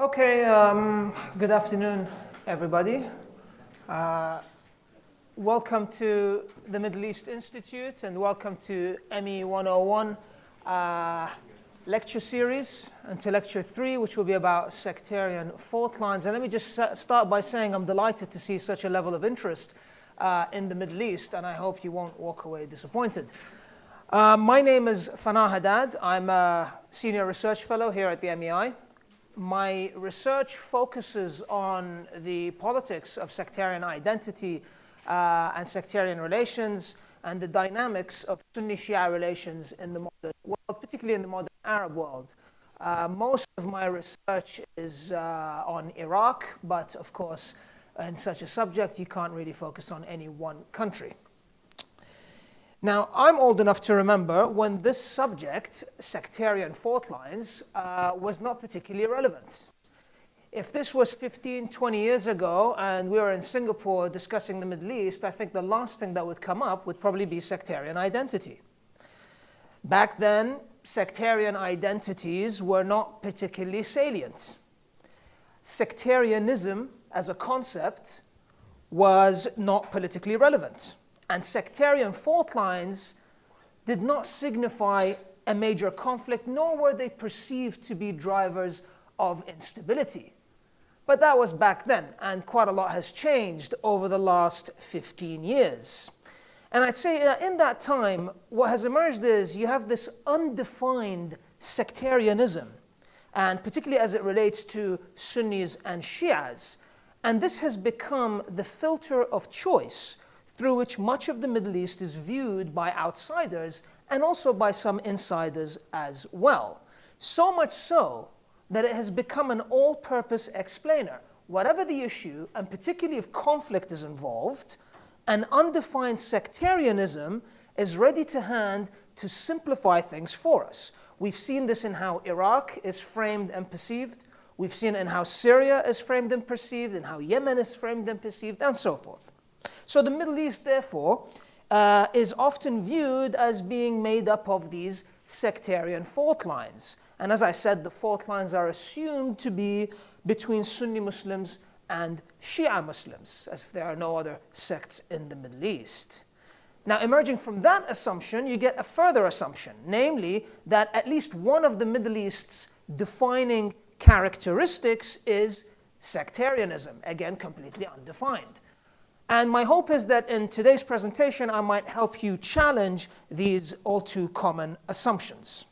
Okay, good afternoon, everybody. Welcome to the Middle East Institute and welcome to ME 101 lecture series and to lecture 3, which will be about sectarian fault lines. And let me just start by saying I'm delighted to see such a level of interest in the Middle East, and I hope you won't walk away disappointed. My name is Fana Haddad. I'm a senior research fellow here at the MEI. My research focuses on the politics of sectarian identity and sectarian relations and the dynamics of Sunni-Shia relations in the modern world, particularly in the modern Arab world. Most of my research is on Iraq, but of course, in such a subject, you can't really focus on any one country. Now, I'm old enough to remember when this subject, sectarian fault lines, was not particularly relevant. If this was 15, 20 years ago and we were in Singapore discussing the Middle East, I think the last thing that would come up would probably be sectarian identity. Back then, sectarian identities were not particularly salient. Sectarianism as a concept was not politically relevant. And sectarian fault lines did not signify a major conflict, nor were they perceived to be drivers of instability. But that was back then, and quite a lot has changed over the last 15 years. And I'd say in that time, what has emerged is you have this undefined sectarianism, and particularly as it relates to Sunnis and Shias. And this has become the filter of choice through which much of the Middle East is viewed by outsiders and also by some insiders as well. So much so that it has become an all-purpose explainer. Whatever the issue, and particularly if conflict is involved, an undefined sectarianism is ready to hand to simplify things for us. We've seen this in how Iraq is framed and perceived. We've seen it in how Syria is framed and perceived, and how Yemen is framed and perceived, and so forth. So the Middle East, therefore, is often viewed as being made up of these sectarian fault lines. And as I said, the fault lines are assumed to be between Sunni Muslims and Shia Muslims, as if there are no other sects in the Middle East. Now, emerging from that assumption, you get a further assumption, namely that at least one of the Middle East's defining characteristics is sectarianism, again, completely undefined. And my hope is that in today's presentation, I might help you challenge these all too common assumptions.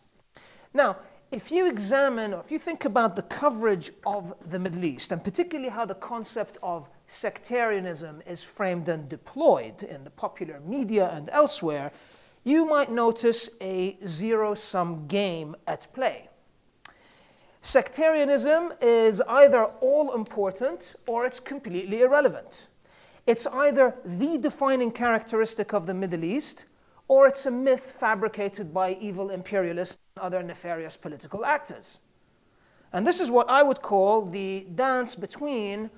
Now, if you examine, or if you think about the coverage of the Middle East, and particularly how the concept of sectarianism is framed and deployed in the popular media and elsewhere, you might notice a zero-sum game at play. Sectarianism is either all-important or it's completely irrelevant. It's either the defining characteristic of the Middle East, or it's a myth fabricated by evil imperialists and other nefarious political actors. And this is what I would call the dance between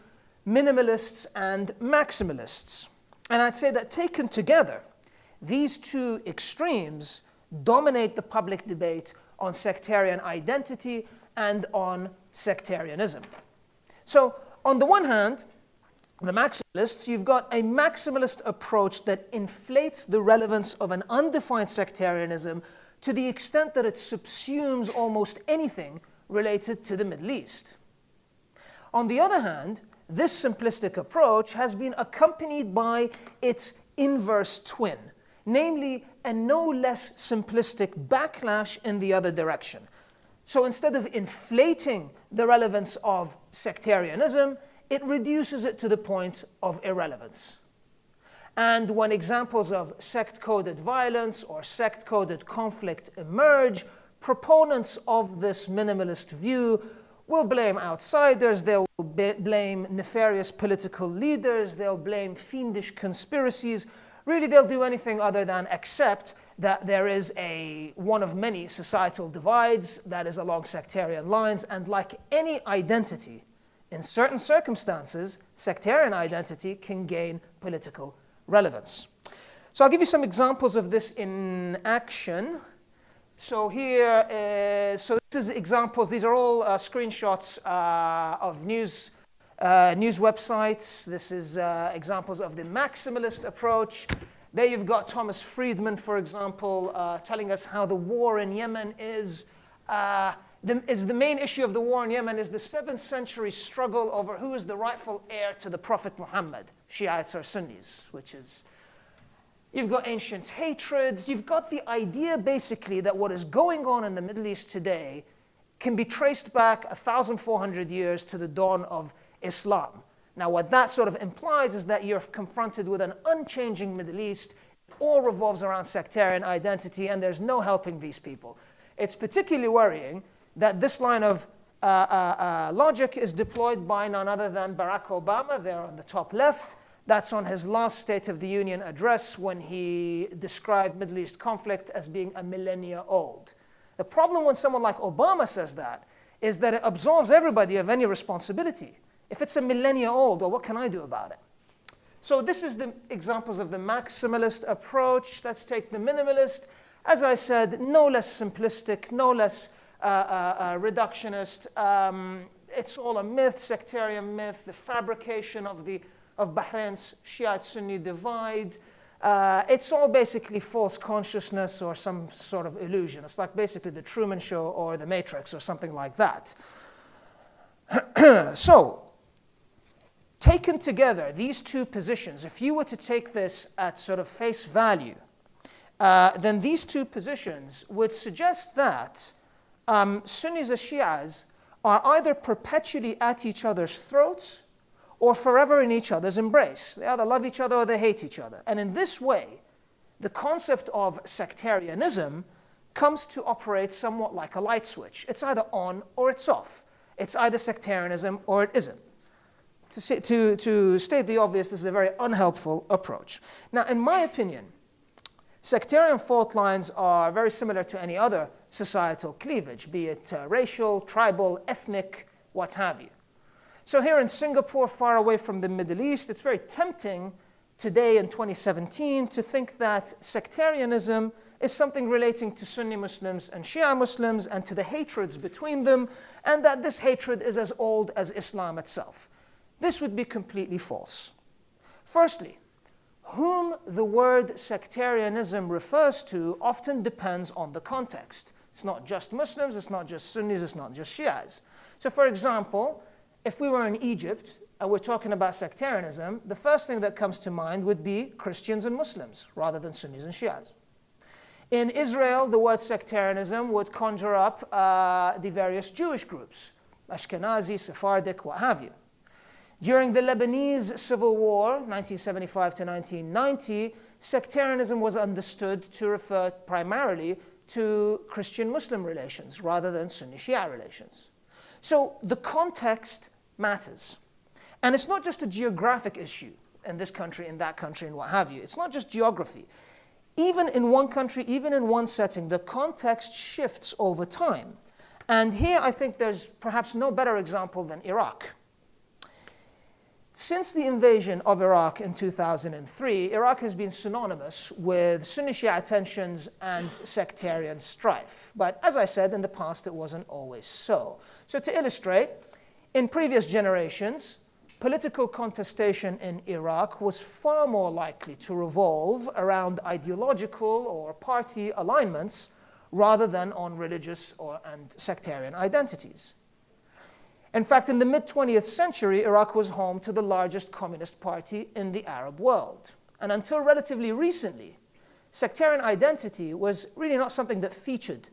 minimalists and maximalists. And I'd say that taken together, these two extremes dominate the public debate on sectarian identity and on sectarianism. So, on the one hand, the maximalists, you've got a maximalist approach that inflates the relevance of an undefined sectarianism to the extent that it subsumes almost anything related to the Middle East. On the other hand, this simplistic approach has been accompanied by its inverse twin, namely a no less simplistic backlash in the other direction. So instead of inflating the relevance of sectarianism, it reduces it to the point of irrelevance. And when examples of sect-coded violence or sect-coded conflict emerge, proponents of this minimalist view will blame outsiders, they'll blame nefarious political leaders, they'll blame fiendish conspiracies. Really, they'll do anything other than accept that there is one of many societal divides that is along sectarian lines, and like any identity, in certain circumstances, sectarian identity can gain political relevance. So I'll give you some examples of this in action. So here, so this is examples. These are all screenshots of news websites. This is examples of the maximalist approach. There you've got Thomas Friedman, for example, telling us how the war in Yemen is the main issue of the war in Yemen is the 7th century struggle over who is the rightful heir to the Prophet Muhammad, Shiites or Sunnis, which is, you've got ancient hatreds, you've got the idea basically that what is going on in the Middle East today can be traced back 1,400 years to the dawn of Islam. Now what that sort of implies is that you're confronted with an unchanging Middle East. It all revolves around sectarian identity and there's no helping these people. It's particularly worrying that this line of logic is deployed by none other than Barack Obama there on the top left. That's on his last State of the Union address when he described Middle East conflict as being a millennia old. The problem when someone like Obama says that is that it absolves everybody of any responsibility. If it's a millennia old, well, what can I do about it? So this is the examples of the maximalist approach. Let's take the minimalist. As I said, no less simplistic, no less reductionist. It's all a myth, sectarian myth, the fabrication of Bahrain's Shiite-Sunni divide. It's all basically false consciousness or some sort of illusion. It's like basically the Truman Show or the Matrix or something like that. So, taken together, these two positions, if you were to take this at sort of face value, then these two positions would suggest that Sunnis and Shias are either perpetually at each other's throats or forever in each other's embrace. They either love each other or they hate each other. And in this way, the concept of sectarianism comes to operate somewhat like a light switch. It's either on or it's off. It's either sectarianism or it isn't. To state the obvious, this is a very unhelpful approach. Now, in my opinion, sectarian fault lines are very similar to any other societal cleavage, be it racial, tribal, ethnic, what have you. So here in Singapore, far away from the Middle East, it's very tempting today in 2017 to think that sectarianism is something relating to Sunni Muslims and Shia Muslims and to the hatreds between them, and that this hatred is as old as Islam itself. This would be completely false. Firstly, whom the word sectarianism refers to often depends on the context. It's not just Muslims, it's not just Sunnis, it's not just Shias. So for example, if we were in Egypt and we're talking about sectarianism, the first thing that comes to mind would be Christians and Muslims rather than Sunnis and Shias. In Israel, the word sectarianism would conjure up the various Jewish groups, Ashkenazi, Sephardic, what have you. During the Lebanese Civil War, 1975 to 1990, sectarianism was understood to refer primarily to Christian-Muslim relations rather than Sunni-Shia relations. So the context matters. And it's not just a geographic issue in this country, in that country, and what have you. It's not just geography. Even in one country, even in one setting, the context shifts over time. And here I think there's perhaps no better example than Iraq. Since the invasion of Iraq in 2003, Iraq has been synonymous with Sunni-Shia tensions and sectarian strife. But as I said, in the past it wasn't always so. So to illustrate, in previous generations, political contestation in Iraq was far more likely to revolve around ideological or party alignments rather than on religious and sectarian identities. In fact, in the mid-20th century, Iraq was home to the largest communist party in the Arab world. And until relatively recently, sectarian identity was really not something that featured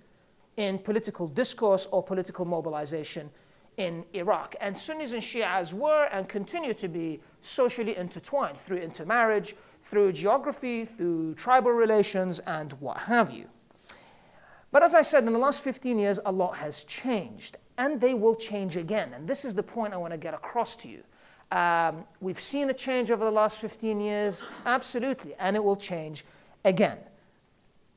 in political discourse or political mobilization in Iraq. And Sunnis and Shias were and continue to be socially intertwined through intermarriage, through geography, through tribal relations, and what have you. But as I said, in the last 15 years, a lot has changed. And they will change again. And this is the point I want to get across to you. We've seen a change over the last 15 years, absolutely, and it will change again.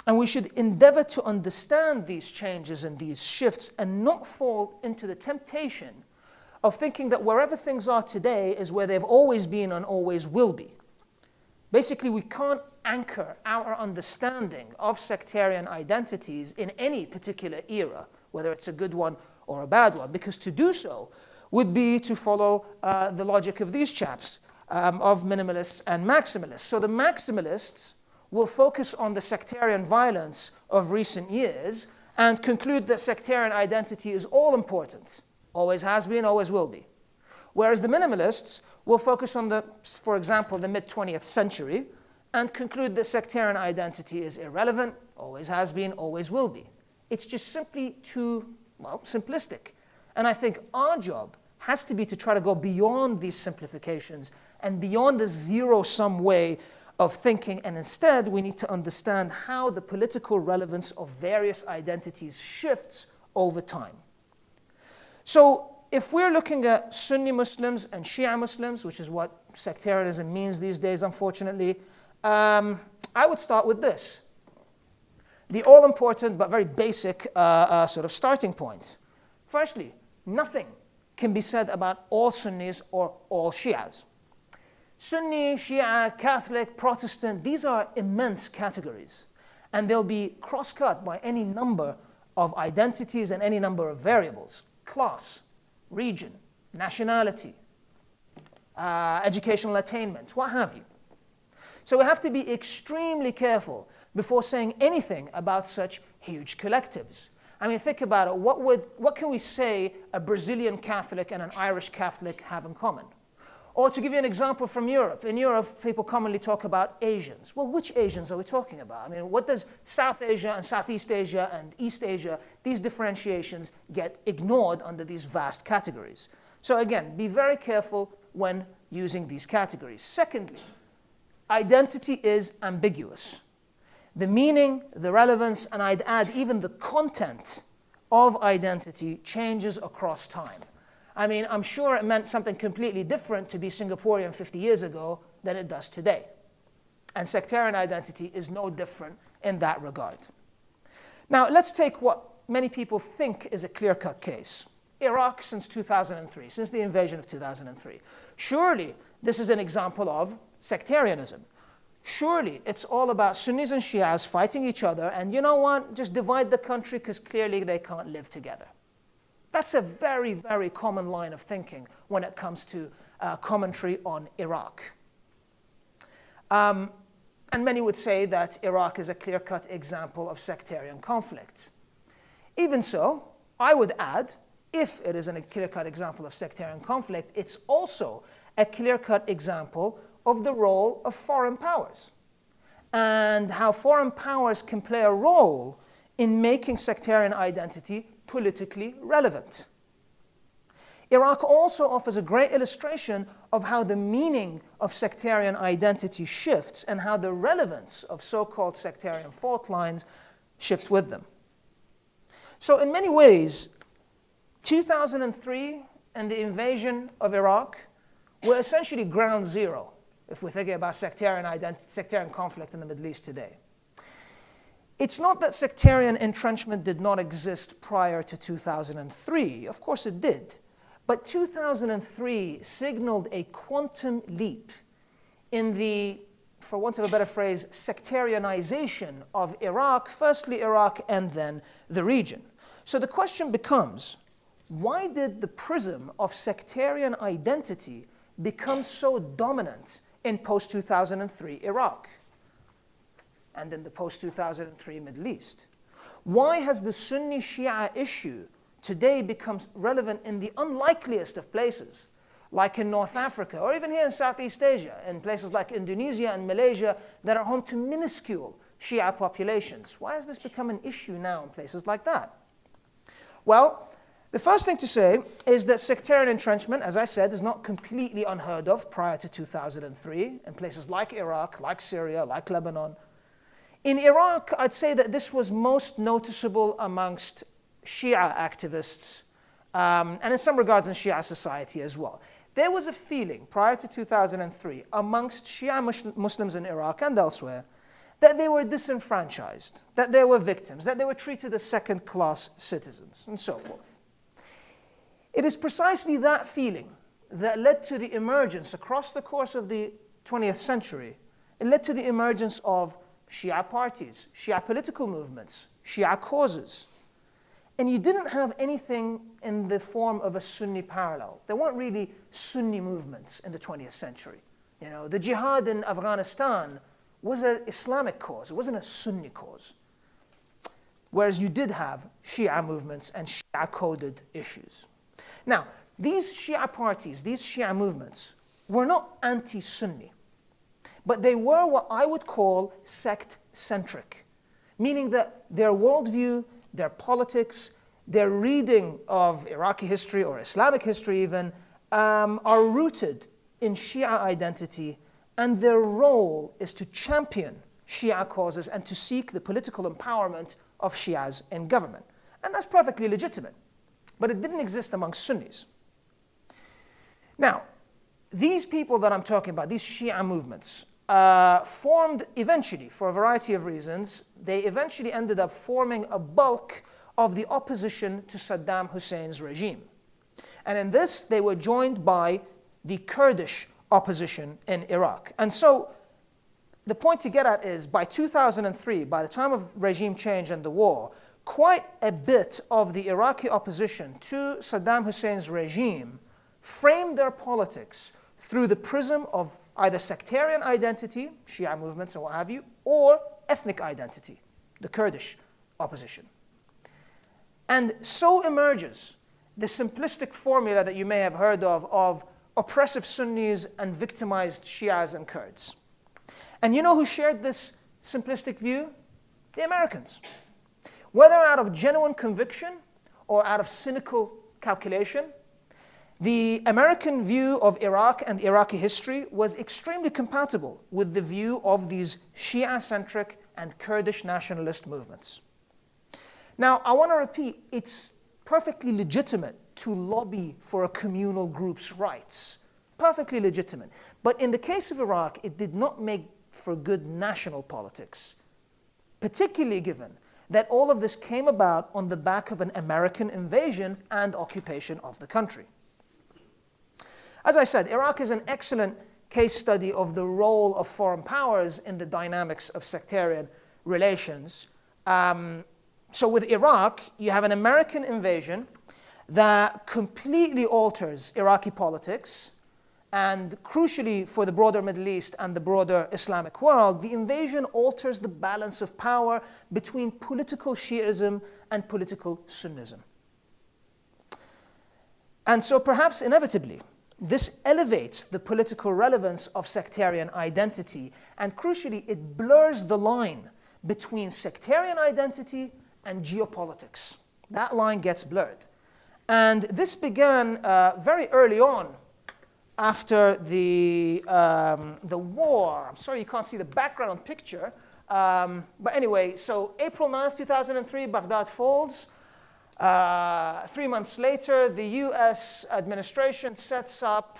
And we should endeavor to understand these changes and these shifts and not fall into the temptation of thinking that wherever things are today is where they've always been and always will be. Basically, we can't anchor our understanding of sectarian identities in any particular era, whether it's a good one or a bad one, because to do so would be to follow the logic of these chaps, of minimalists and maximalists. So the maximalists will focus on the sectarian violence of recent years and conclude that sectarian identity is all important, always has been, always will be. Whereas the minimalists will focus on for example, the mid-20th century and conclude that sectarian identity is irrelevant, always has been, always will be. It's just simply too, simplistic. And I think our job has to be to try to go beyond these simplifications and beyond the zero-sum way of thinking, and instead we need to understand how the political relevance of various identities shifts over time. So if we're looking at Sunni Muslims and Shia Muslims, which is what sectarianism means these days, unfortunately, I would start with this. The all-important but very basic sort of starting point. Firstly, nothing can be said about all Sunnis or all Shias. Sunni, Shia, Catholic, Protestant, these are immense categories, and they'll be cross-cut by any number of identities and any number of variables: class, region, nationality, educational attainment, what have you. So we have to be extremely careful before saying anything about such huge collectives. I mean, think about it. What can we say a Brazilian Catholic and an Irish Catholic have in common? Or to give you an example from Europe, in Europe, people commonly talk about Asians. Well, which Asians are we talking about? I mean, what does South Asia and Southeast Asia and East Asia, these differentiations get ignored under these vast categories? So again, be very careful when using these categories. Secondly, identity is ambiguous. The meaning, the relevance, and I'd add even the content of identity changes across time. I mean, I'm sure it meant something completely different to be Singaporean 50 years ago than it does today. And sectarian identity is no different in that regard. Now, let's take what many people think is a clear-cut case. Iraq since 2003, since the invasion of 2003. Surely this is an example of sectarianism. Surely it's all about Sunnis and Shias fighting each other, and you know what? Just divide the country because clearly they can't live together. That's a very, very common line of thinking when it comes to commentary on Iraq. And many would say that Iraq is a clear-cut example of sectarian conflict. Even so, I would add, if it is a clear-cut example of sectarian conflict, it's also a clear-cut example of the role of foreign powers and how foreign powers can play a role in making sectarian identity politically relevant. Iraq also offers a great illustration of how the meaning of sectarian identity shifts and how the relevance of so-called sectarian fault lines shift with them. So in many ways, 2003 and the invasion of Iraq were essentially ground zero if we're thinking about sectarian identity, sectarian conflict in the Middle East today. It's not that sectarian entrenchment did not exist prior to 2003. Of course it did. But 2003 signaled a quantum leap in the, for want of a better phrase, sectarianization of Iraq, firstly Iraq and then the region. So the question becomes, why did the prism of sectarian identity become so dominant in post-2003 Iraq and in the post-2003 Middle East? Why has the Sunni-Shia issue today become relevant in the unlikeliest of places, like in North Africa, or even here in Southeast Asia, in places like Indonesia and Malaysia that are home to minuscule Shia populations? Why has this become an issue now in places like that? Well, the first thing to say is that sectarian entrenchment, as I said, is not completely unheard of prior to 2003 in places like Iraq, like Syria, like Lebanon. In Iraq, I'd say that this was most noticeable amongst Shia activists, and in some regards in Shia society as well. There was a feeling prior to 2003 amongst Shia Muslims in Iraq and elsewhere that they were disenfranchised, that they were victims, that they were treated as second-class citizens, and so forth. It is precisely that feeling that led to the emergence across the course of the 20th century It led to the emergence of Shia parties, Shia political movements, Shia causes. And you didn't have anything in the form of a Sunni parallel. There weren't really Sunni movements in the 20th century. You know, the jihad in Afghanistan was an Islamic cause. It wasn't a Sunni cause. Whereas you did have Shia movements and Shia-coded issues. Now, these Shia parties, these Shia movements, were not anti-Sunni, but they were what I would call sect-centric, meaning that their worldview, their politics, their reading of Iraqi history or Islamic history even, are rooted in Shia identity, and their role is to champion Shia causes and to seek the political empowerment of Shias in government. And that's perfectly legitimate, but it didn't exist among Sunnis. Now, these people that I'm talking about, these Shia movements, formed eventually, for a variety of reasons, they eventually ended up forming a bulk of the opposition to Saddam Hussein's regime. And in this, they were joined by the Kurdish opposition in Iraq. And so, the point to get at is, by 2003, by the time of regime change and the war, quite a bit of the Iraqi opposition to Saddam Hussein's regime framed their politics through the prism of either sectarian identity, Shia movements and what have you, or ethnic identity, the Kurdish opposition. And so emerges the simplistic formula that you may have heard of oppressive Sunnis and victimized Shias and Kurds. And you know who shared this simplistic view? The Americans. Whether out of genuine conviction or out of cynical calculation, the American view of Iraq and Iraqi history was extremely compatible with the view of these Shia-centric and Kurdish nationalist movements. Now, I want to repeat, it's perfectly legitimate to lobby for a communal group's rights. Perfectly legitimate. But in the case of Iraq, it did not make for good national politics, particularly given that all of this came about on the back of an American invasion and occupation of the country. As I said, Iraq is an excellent case study of the role of foreign powers in the dynamics of sectarian relations. So with Iraq, you have an American invasion that completely alters Iraqi politics, and crucially for the broader Middle East and the broader Islamic world, the invasion alters the balance of power between political Shi'ism and political Sunnism. And so perhaps inevitably, this elevates the political relevance of sectarian identity, and crucially, it blurs the line between sectarian identity and geopolitics. That line gets blurred. And this began very early on after the war. I'm sorry you can't see the background picture. But anyway, so April 9th, 2003, Baghdad falls. 3 months later, the US administration sets up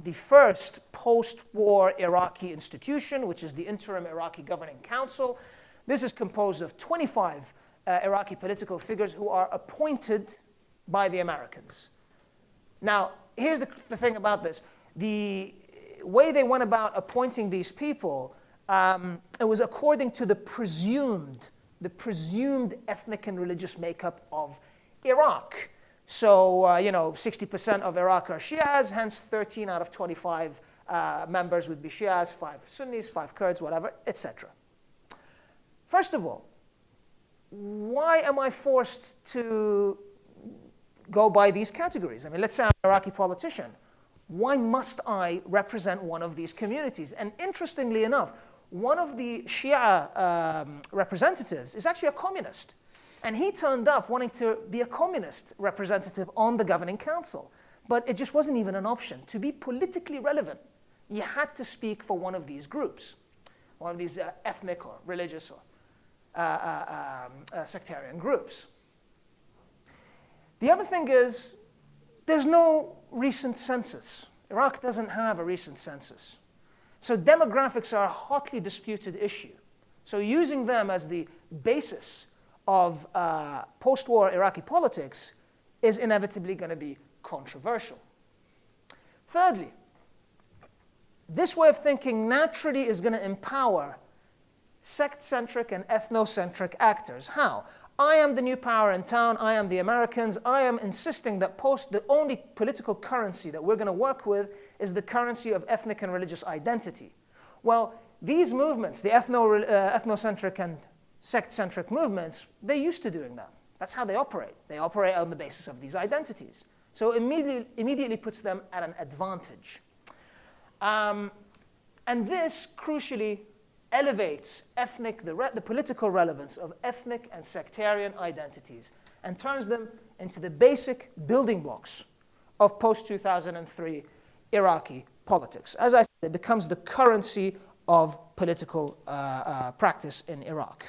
the first post-war Iraqi institution, which is the Interim Iraqi Governing Council. This is composed of 25 Iraqi political figures who are appointed by the Americans. Now, here's the thing about this. The way they went about appointing these people, it was according to the presumed ethnic and religious makeup of Iraq. So, 60% of Iraq are Shias, hence 13 out of 25 members would be Shias, 5 Sunnis, 5 Kurds, whatever, etc. First of all, why am I forced to go by these categories? I mean, let's say I'm an Iraqi politician. Why must I represent one of these communities? And interestingly enough, one of the Shia representatives is actually a communist. And he turned up wanting to be a communist representative on the governing council. But it just wasn't even an option. To be politically relevant, you had to speak for one of these groups, one of these ethnic or religious or sectarian groups. The other thing is, there's no recent census. Iraq doesn't have a recent census. So demographics are a hotly disputed issue. So using them as the basis of post-war Iraqi politics is inevitably going to be controversial. Thirdly, this way of thinking naturally is going to empower sect-centric and ethnocentric actors. How? I am the new power in town, I am the Americans, I am insisting that the only political currency that we're going to work with is the currency of ethnic and religious identity. Well, these movements, the ethnocentric and sect-centric movements, they're used to doing that. That's how they operate. They operate on the basis of these identities. So it immediately puts them at an advantage. And this, crucially, elevates the political relevance of ethnic and sectarian identities and turns them into the basic building blocks of post-2003 Iraqi politics. As I said, it becomes the currency of political practice in Iraq.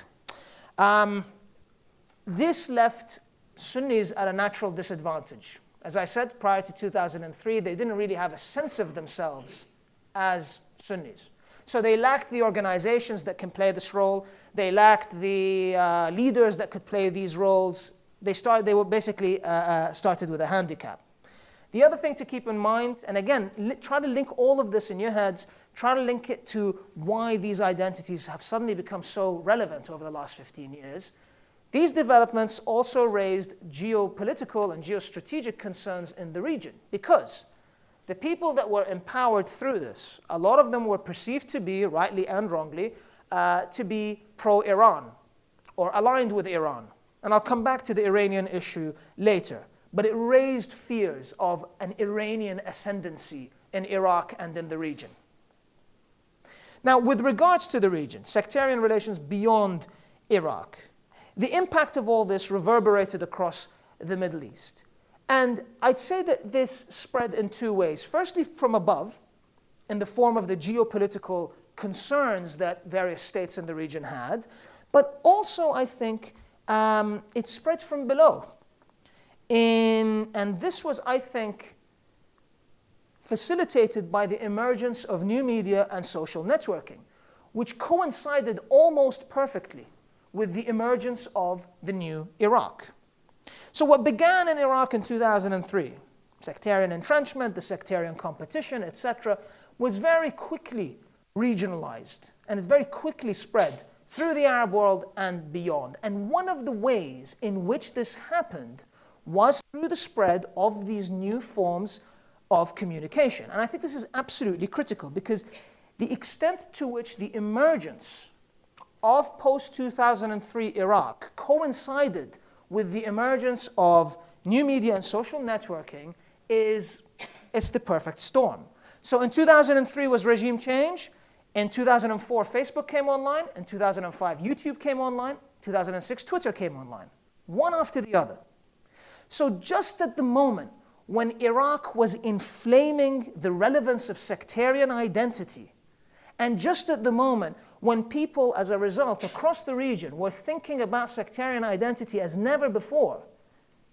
This left Sunnis at a natural disadvantage. As I said, prior to 2003, they didn't really have a sense of themselves as Sunnis. So they lacked the organizations that can play this role. They lacked the leaders that could play these roles. They were basically started with a handicap. The other thing to keep in mind, and again, try to link all of this in your heads, try to link it to why these identities have suddenly become so relevant over the last 15 years. These developments also raised geopolitical and geostrategic concerns in the region because the people that were empowered through this, a lot of them were perceived to be, rightly and wrongly, to be pro-Iran or aligned with Iran. And I'll come back to the Iranian issue later. But it raised fears of an Iranian ascendancy in Iraq and in the region. Now, with regards to the region, sectarian relations beyond Iraq, the impact of all this reverberated across the Middle East. And I'd say that this spread in two ways. Firstly, from above, in the form of the geopolitical concerns that various states in the region had, but also, I think, it spread from below. And this was, I think, facilitated by the emergence of new media and social networking, which coincided almost perfectly with the emergence of the new Iraq. So what began in Iraq in 2003, sectarian entrenchment, the sectarian competition, etc., was very quickly regionalized, and it very quickly spread through the Arab world and beyond. And one of the ways in which this happened was through the spread of these new forms of communication. And I think this is absolutely critical because the extent to which the emergence of post-2003 Iraq coincided with the emergence of new media and social networking it's the perfect storm. So in 2003 was regime change. In 2004, Facebook came online. In 2005, YouTube came online. 2006, Twitter came online. One after the other. So just at the moment when Iraq was inflaming the relevance of sectarian identity, and just at the moment when people, as a result, across the region were thinking about sectarian identity as never before,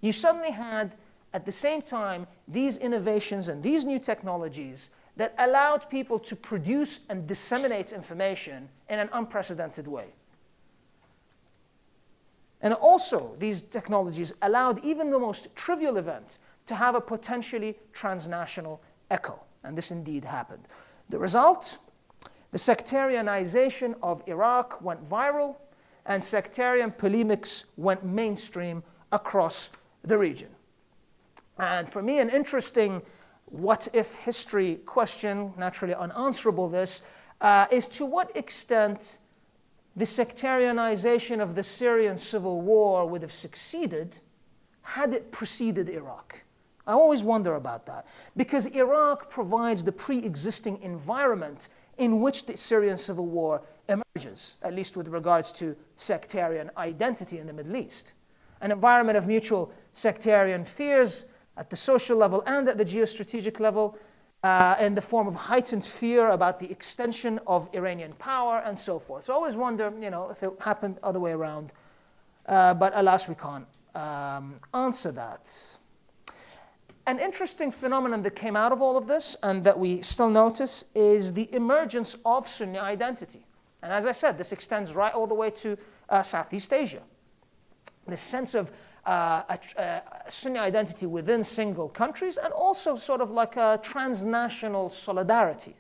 you suddenly had, at the same time, these innovations and these new technologies that allowed people to produce and disseminate information in an unprecedented way. And also, these technologies allowed even the most trivial event to have a potentially transnational echo. And this indeed happened. The result? The sectarianization of Iraq went viral, and sectarian polemics went mainstream across the region. And for me, an interesting what-if history question, naturally unanswerable this, is to what extent the sectarianization of the Syrian civil war would have succeeded had it preceded Iraq. I always wonder about that, because Iraq provides the pre-existing environment in which the Syrian civil war emerges, at least with regards to sectarian identity in the Middle East. An environment of mutual sectarian fears at the social level and at the geostrategic level, in the form of heightened fear about the extension of Iranian power and so forth. So I always wonder, if it happened other way around, but alas, we can't answer that. An interesting phenomenon that came out of all of this, and that we still notice, is the emergence of Sunni identity. And as I said, this extends right all the way to Southeast Asia. The sense of Sunni identity within single countries, and also sort of like a transnational solidarity.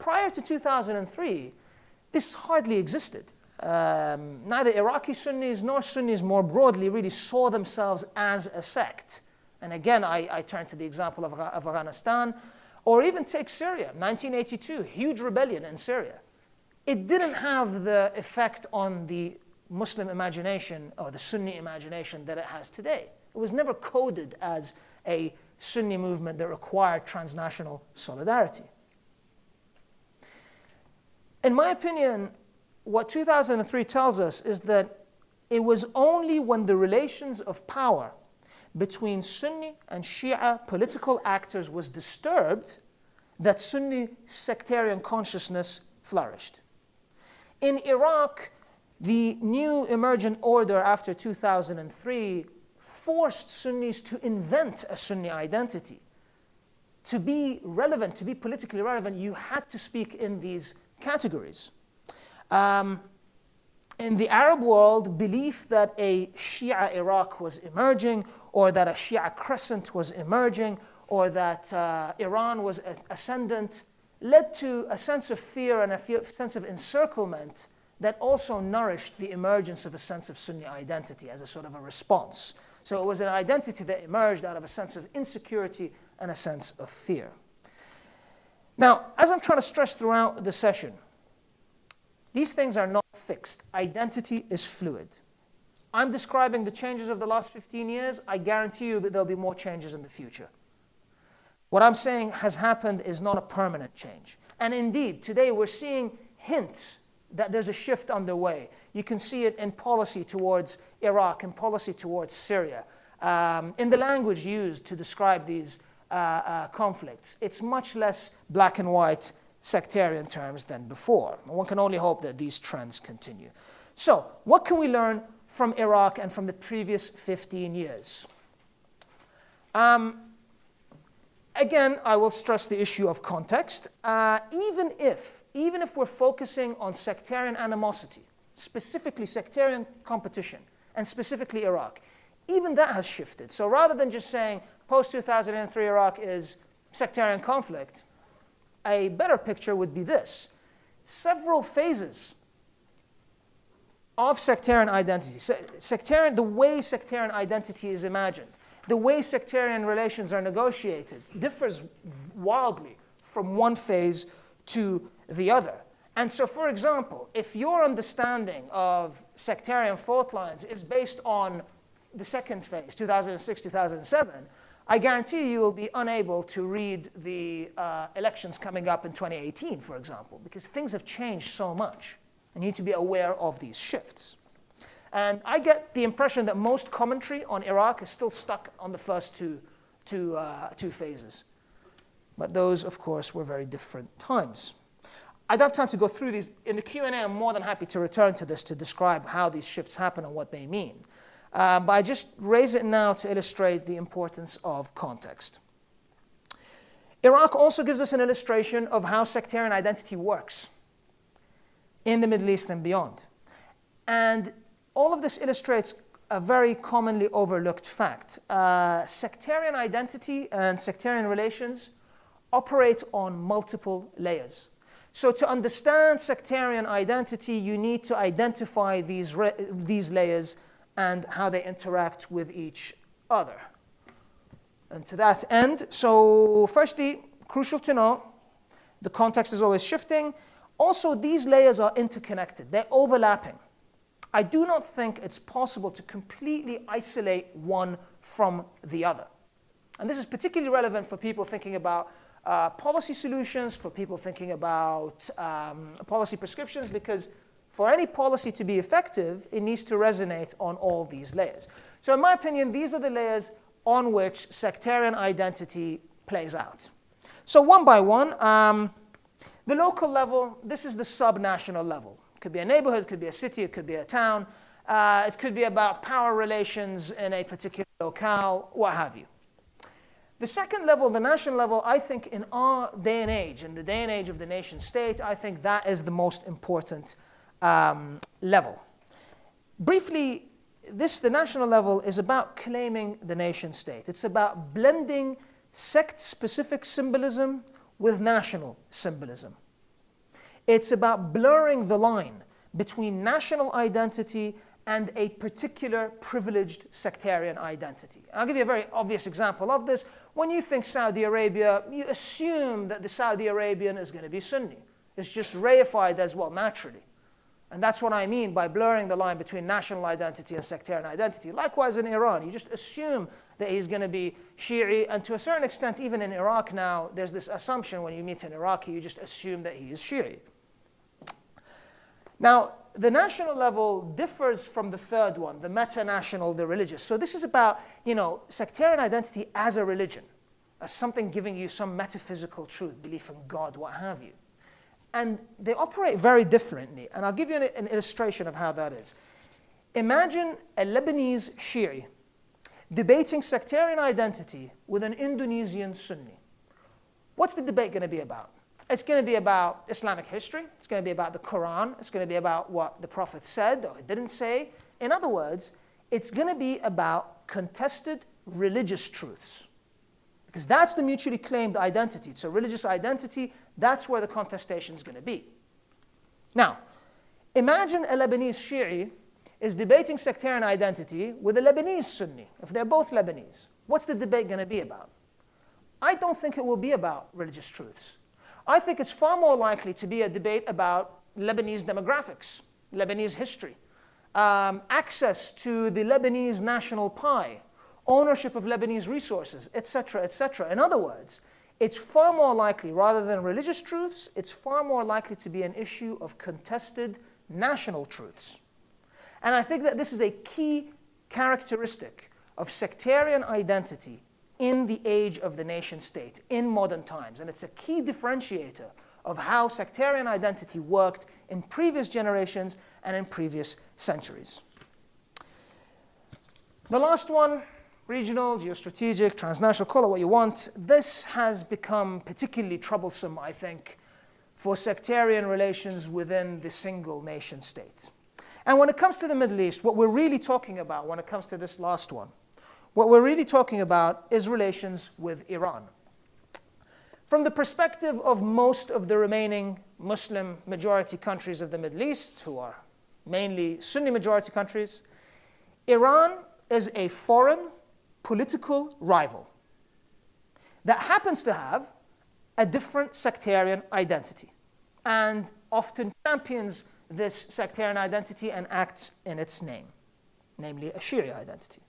prior to 2003, this hardly existed. Neither Iraqi Sunnis nor Sunnis more broadly really saw themselves as a sect. And again, I turn to the example of Afghanistan, or even take Syria, 1982, huge rebellion in Syria. It didn't have the effect on the Muslim imagination or the Sunni imagination that it has today. It was never coded as a Sunni movement that required transnational solidarity. In my opinion, what 2003 tells us is that it was only when the relations of power between Sunni and Shia political actors was disturbed that Sunni sectarian consciousness flourished. In Iraq, the new emergent order after 2003 forced Sunnis to invent a Sunni identity. To be relevant, to be politically relevant, you had to speak in these categories. In the Arab world, belief that a Shia Iraq was emerging, or that a Shia crescent was emerging, or that Iran was ascendant, led to a sense of fear and a sense of encirclement that also nourished the emergence of a sense of Sunni identity as a sort of a response. So it was an identity that emerged out of a sense of insecurity and a sense of fear. Now, as I'm trying to stress throughout the session, these things are not fixed. Identity is fluid. I'm describing the changes of the last 15 years. I guarantee you that there'll be more changes in the future. What I'm saying has happened is not a permanent change. And indeed, today we're seeing hints that there's a shift underway. You can see it in policy towards Iraq, in policy towards Syria, in the language used to describe these conflicts. It's much less black and white sectarian terms than before. One can only hope that these trends continue. So, what can we learn from Iraq and from the previous 15 years? Again, I will stress the issue of context. Even if we're focusing on sectarian animosity, specifically sectarian competition, and specifically Iraq, even that has shifted. So rather than just saying post-2003 Iraq is sectarian conflict, a better picture would be this. Several phases of sectarian identity, the way sectarian identity is imagined, the way sectarian relations are negotiated differs wildly from one phase to the other. And so, for example, if your understanding of sectarian fault lines is based on the second phase, 2006-2007, I guarantee you will be unable to read the elections coming up in 2018, for example, because things have changed so much. And you need to be aware of these shifts. And I get the impression that most commentary on Iraq is still stuck on the first two phases. But those, of course, were very different times. I don't have time to go through these. In the Q&A, I'm more than happy to return to this to describe how these shifts happen and what they mean. But I just raise it now to illustrate the importance of context. Iraq also gives us an illustration of how sectarian identity works in the Middle East and beyond. And all of this illustrates a very commonly overlooked fact. Sectarian identity and sectarian relations operate on multiple layers. So to understand sectarian identity, you need to identify these layers and how they interact with each other. And to that end, so firstly, crucial to know, the context is always shifting. Also, these layers are interconnected. They're overlapping. I do not think it's possible to completely isolate one from the other. And this is particularly relevant for people thinking about policy solutions, for people thinking about policy prescriptions, because for any policy to be effective, it needs to resonate on all these layers. So in my opinion, these are the layers on which sectarian identity plays out. So one by one, the local level, this is the sub-national level. It could be a neighborhood, it could be a city, it could be a town. It could be about power relations in a particular locale, what have you. The second level, the national level, I think in our day and age, in the day and age of the nation state, I think that is the most important level. Briefly, the national level is about claiming the nation state. It's about blending sect-specific symbolism with national symbolism. It's about blurring the line between national identity and a particular privileged sectarian identity. I'll give you a very obvious example of this. When you think Saudi Arabia, you assume that the Saudi Arabian is going to be Sunni. It's just reified as well naturally. And that's what I mean by blurring the line between national identity and sectarian identity. Likewise in Iran, you just assume that he's going to be Shi'i, and to a certain extent, even in Iraq now, there's this assumption when you meet an Iraqi, you just assume that he is Shi'i. Now, the national level differs from the third one, the meta-national, the religious. So this is about, sectarian identity as a religion, as something giving you some metaphysical truth, belief in God, what have you. And they operate very differently. And I'll give you an illustration of how that is. Imagine a Lebanese Shi'i debating sectarian identity with an Indonesian Sunni. What's the debate going to be about? It's going to be about Islamic history. It's going to be about the Quran. It's going to be about what the Prophet said or didn't say. In other words, it's going to be about contested religious truths. Because that's the mutually claimed identity. It's a religious identity. That's where the contestation is going to be. Now, imagine a Lebanese Shi'i is debating sectarian identity with a Lebanese Sunni, if they're both Lebanese. What's the debate going to be about? I don't think it will be about religious truths. I think it's far more likely to be a debate about Lebanese demographics, Lebanese history, access to the Lebanese national pie, ownership of Lebanese resources, etc., etc. In other words, it's far more likely, rather than religious truths, it's far more likely to be an issue of contested national truths. And I think that this is a key characteristic of sectarian identity in the age of the nation state, in modern times. And it's a key differentiator of how sectarian identity worked in previous generations and in previous centuries. The last one, regional, geostrategic, transnational, call it what you want. This has become particularly troublesome, I think, for sectarian relations within the single nation state. And when it comes to the Middle East, what we're really talking about when it comes to this last one, what we're really talking about is relations with Iran. From the perspective of most of the remaining Muslim majority countries of the Middle East, who are mainly Sunni majority countries, Iran is a foreign political rival that happens to have a different sectarian identity and often champions this sectarian identity and acts in its name, namely a Shi'i identity.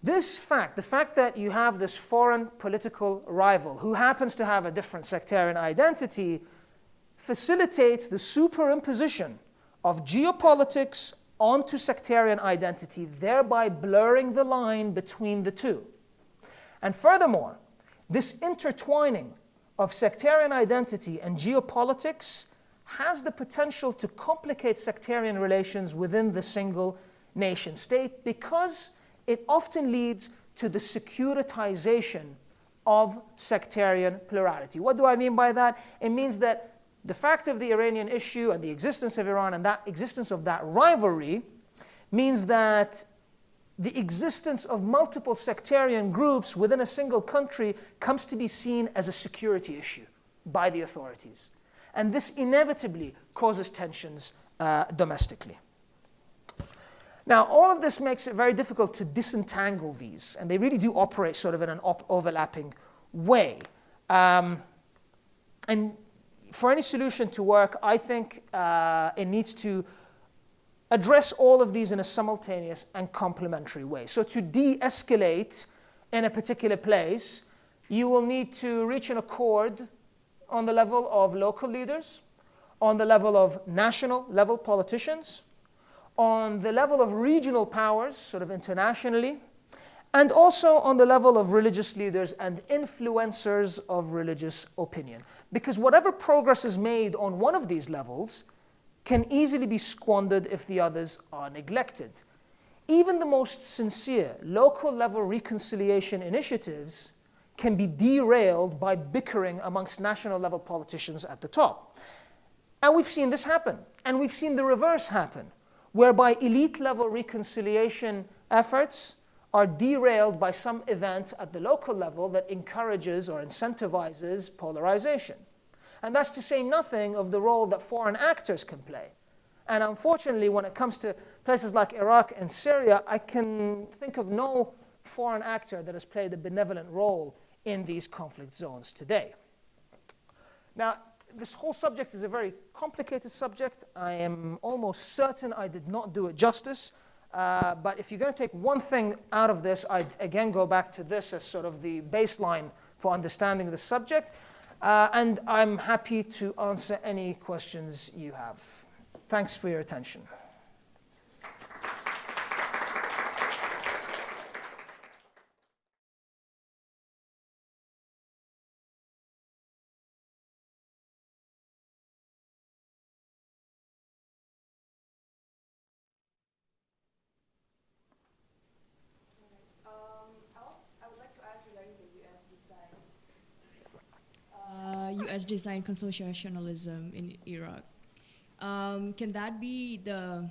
This fact, the fact that you have this foreign political rival who happens to have a different sectarian identity, facilitates the superimposition of geopolitics onto sectarian identity, thereby blurring the line between the two. And furthermore, this intertwining of sectarian identity and geopolitics has the potential to complicate sectarian relations within the single nation state because it often leads to the securitization of sectarian plurality. What do I mean by that? It means that the fact of the Iranian issue and the existence of Iran and that existence of that rivalry means that the existence of multiple sectarian groups within a single country comes to be seen as a security issue by the authorities. And this inevitably causes tensions domestically. Now, all of this makes it very difficult to disentangle these, and they really do operate sort of in an overlapping way. And for any solution to work, I think it needs to address all of these in a simultaneous and complementary way. So to de-escalate in a particular place, you will need to reach an accord on the level of local leaders, on the level of national level politicians, on the level of regional powers, sort of internationally, and also on the level of religious leaders and influencers of religious opinion. Because whatever progress is made on one of these levels can easily be squandered if the others are neglected. Even the most sincere local level reconciliation initiatives can be derailed by bickering amongst national level politicians at the top. And we've seen this happen, and we've seen the reverse happen, whereby elite-level reconciliation efforts are derailed by some event at the local level that encourages or incentivizes polarization. And that's to say nothing of the role that foreign actors can play. And unfortunately, when it comes to places like Iraq and Syria, I can think of no foreign actor that has played a benevolent role in these conflict zones today. Now, this whole subject is a very complicated subject. I am almost certain I did not do it justice. But if you're going to take one thing out of this, I'd again go back to this as sort of the baseline for understanding the subject. And I'm happy to answer any questions you have. Thanks for your attention. I would like to ask regarding the U.S. design consociationalism in Iraq. Can that be the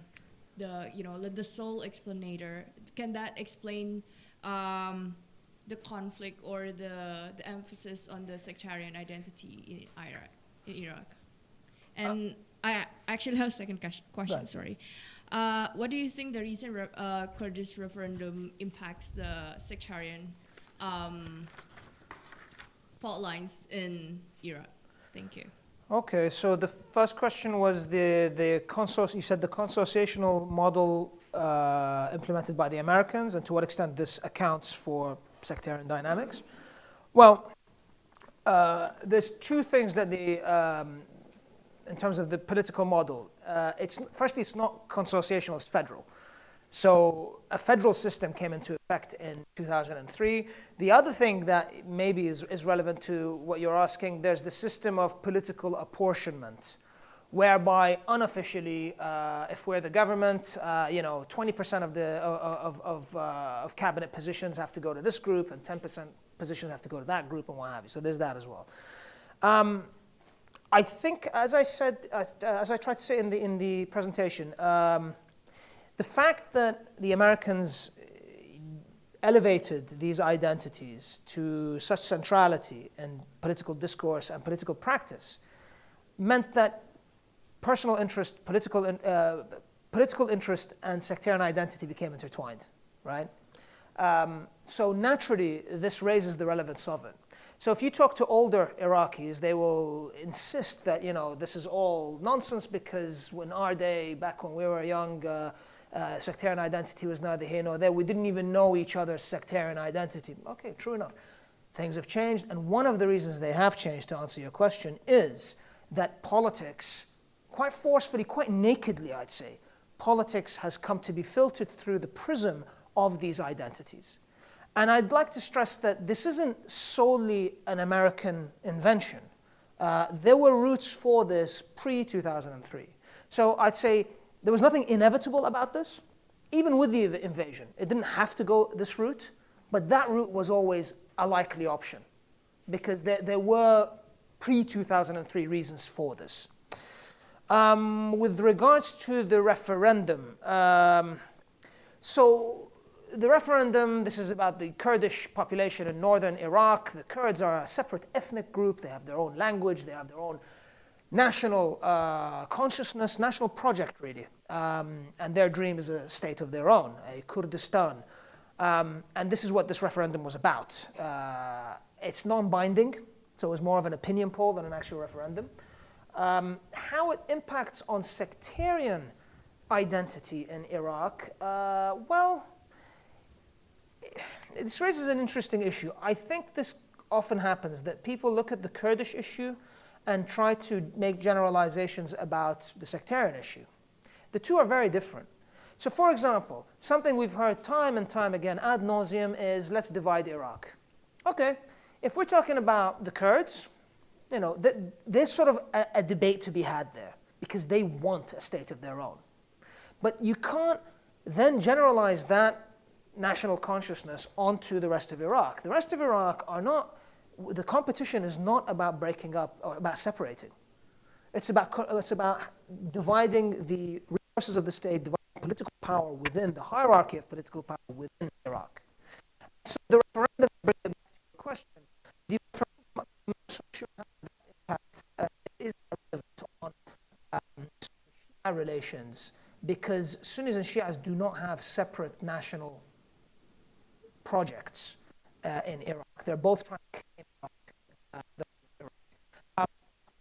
sole explanator? Can that explain the conflict or the emphasis on the sectarian identity in Iraq? And I actually have a second question. Right. Sorry. What do you think the recent Kurdish referendum impacts the sectarian fault lines in Iraq? Thank you. Okay, so the first question was you said the consociational model implemented by the Americans, and to what extent this accounts for sectarian dynamics. Well, there's two things that in terms of the political model. Firstly, it's not consociational, it's federal. So a federal system came into effect in 2003. The other thing that maybe is relevant to what you're asking, there's the system of political apportionment, whereby unofficially, if we're the government, 20% of cabinet positions have to go to this group, and 10% positions have to go to that group, and what have you. So there's that as well. I think, as I said, as I tried to say in the presentation, the fact that the Americans elevated these identities to such centrality in political discourse and political practice meant that personal interest, political interest, and sectarian identity became intertwined, right? So naturally, this raises the relevance of it. So if you talk to older Iraqis, they will insist that this is all nonsense because in our day, back when we were young, sectarian identity was neither here nor there. We didn't even know each other's sectarian identity. Okay, true enough. Things have changed, and one of the reasons they have changed, to answer your question, is that politics, quite forcefully, quite nakedly, I'd say, politics has come to be filtered through the prism of these identities. And I'd like to stress that this isn't solely an American invention. There were roots for this pre-2003. So I'd say there was nothing inevitable about this, even with the invasion. It didn't have to go this route, but that route was always a likely option because there were pre-2003 reasons for this. With regards to the referendum, so the referendum, this is about the Kurdish population in northern Iraq. The Kurds are a separate ethnic group. They have their own language. They have their own national consciousness, national project, really. And their dream is a state of their own, a Kurdistan. And this is what this referendum was about. It's non-binding, so it was more of an opinion poll than an actual referendum. How it impacts on sectarian identity in Iraq, well, this raises an interesting issue. I think this often happens, that people look at the Kurdish issue and try to make generalizations about the sectarian issue. The two are very different. So for example, something we've heard time and time again ad nauseum is, let's divide Iraq. Okay, if we're talking about the Kurds, there's sort of a debate to be had there because they want a state of their own. But you can't then generalize that national consciousness onto the rest of Iraq. The rest of Iraq the competition is not about breaking up or about separating. It's about dividing the resources of the state, dividing political power within the hierarchy of political power within Iraq. So the referendum, bring it back to your question, the referendum, I'm not so sure how that impacts Shia relations because Sunnis and Shias do not have separate national projects in Iraq. They're both trying to claim Iraq. Of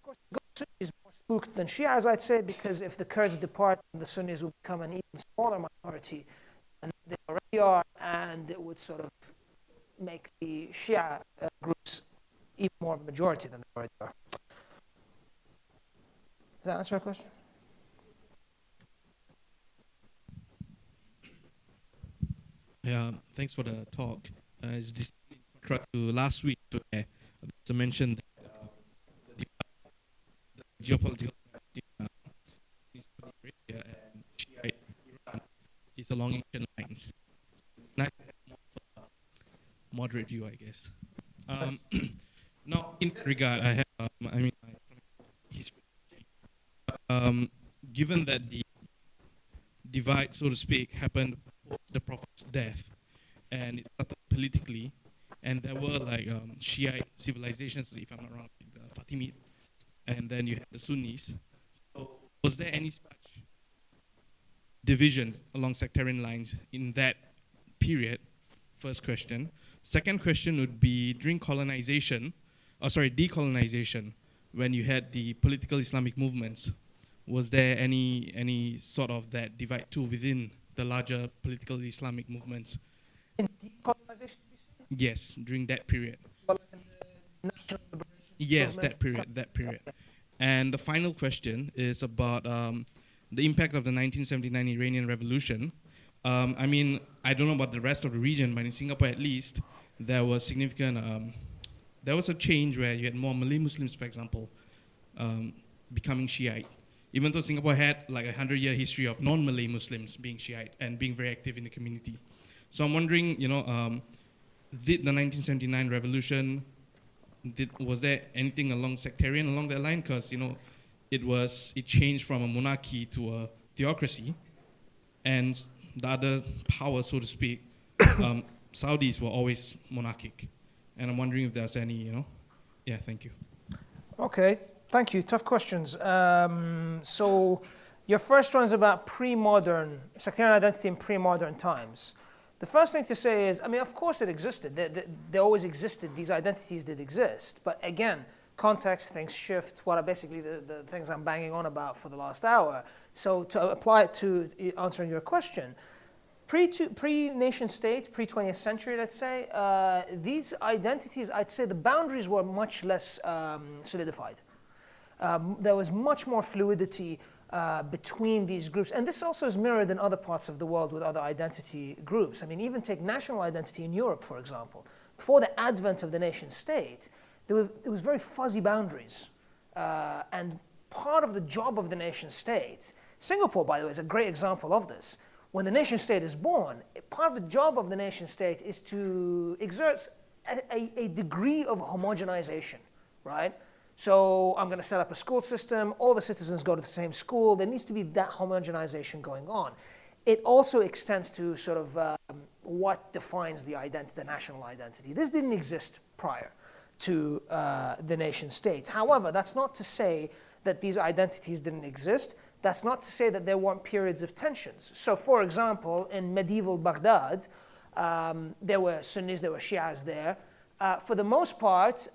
course, Sunnis is more spooked than Shias, I'd say, because if the Kurds depart, the Sunnis will become an even smaller minority than they already are, and it would sort of make the Shia groups even more of a majority than they already are. Does that answer your question? Yeah, thanks for the talk. It's this contrast to last week, where there's a mention that the geopolitical in Saudi Arabia and Shiite Iran is along ancient lines. Nice to have more of a moderate view, I guess. Now, in that regard, I have, my history. Given that the divide, so to speak, happened before the Prophet's death, and it started politically, and there were like Shiite civilizations, if I'm not wrong, like the Fatimid, and then you had the Sunnis. So was there any such divisions along sectarian lines in that period? First question. Second question would be during decolonization, when you had the political Islamic movements, was there any sort of that divide too within the larger political Islamic movements? In decolonization? Yes, during that period. Well, in the national liberation Yes, movement? that period. And the final question is about the impact of the 1979 Iranian Revolution. I mean, I don't know about the rest of the region, but in Singapore at least, there was significant, there was a change where you had more Malay Muslims, for example, becoming Shiite. Even though Singapore had like a 100-year history of non-Malay Muslims being Shiite and being very active in the community. So I'm wondering, did the 1979 revolution, was there anything along sectarian along that line? Because, it changed from a monarchy to a theocracy, and the other power, so to speak, Saudis were always monarchic. And I'm wondering if there's any, yeah, thank you. Okay, thank you. Tough questions. So your first one's about pre-modern, sectarian identity in pre-modern times. The first thing to say is, of course it existed. They always existed. These identities did exist. But again, context, things shift. What are basically the things I'm banging on about for the last hour. So to apply it to answering your question, pre-nation state, pre-20th century, let's say, these identities, I'd say the boundaries were much less solidified. There was much more fluidity between these groups. And this also is mirrored in other parts of the world with other identity groups. Even take national identity in Europe, for example. Before the advent of the nation state, there was very fuzzy boundaries. And part of the job of the nation state, Singapore, by the way, is a great example of this. When the nation state is born, part of the job of the nation state is to exert a degree of homogenization, right? So I'm going to set up a school system, all the citizens go to the same school, there needs to be that homogenization going on. It also extends to sort of what defines the national identity. This didn't exist prior to the nation state. However, that's not to say that these identities didn't exist. That's not to say that there weren't periods of tensions. So for example, in medieval Baghdad, there were Sunnis, there were Shias there. For the most part,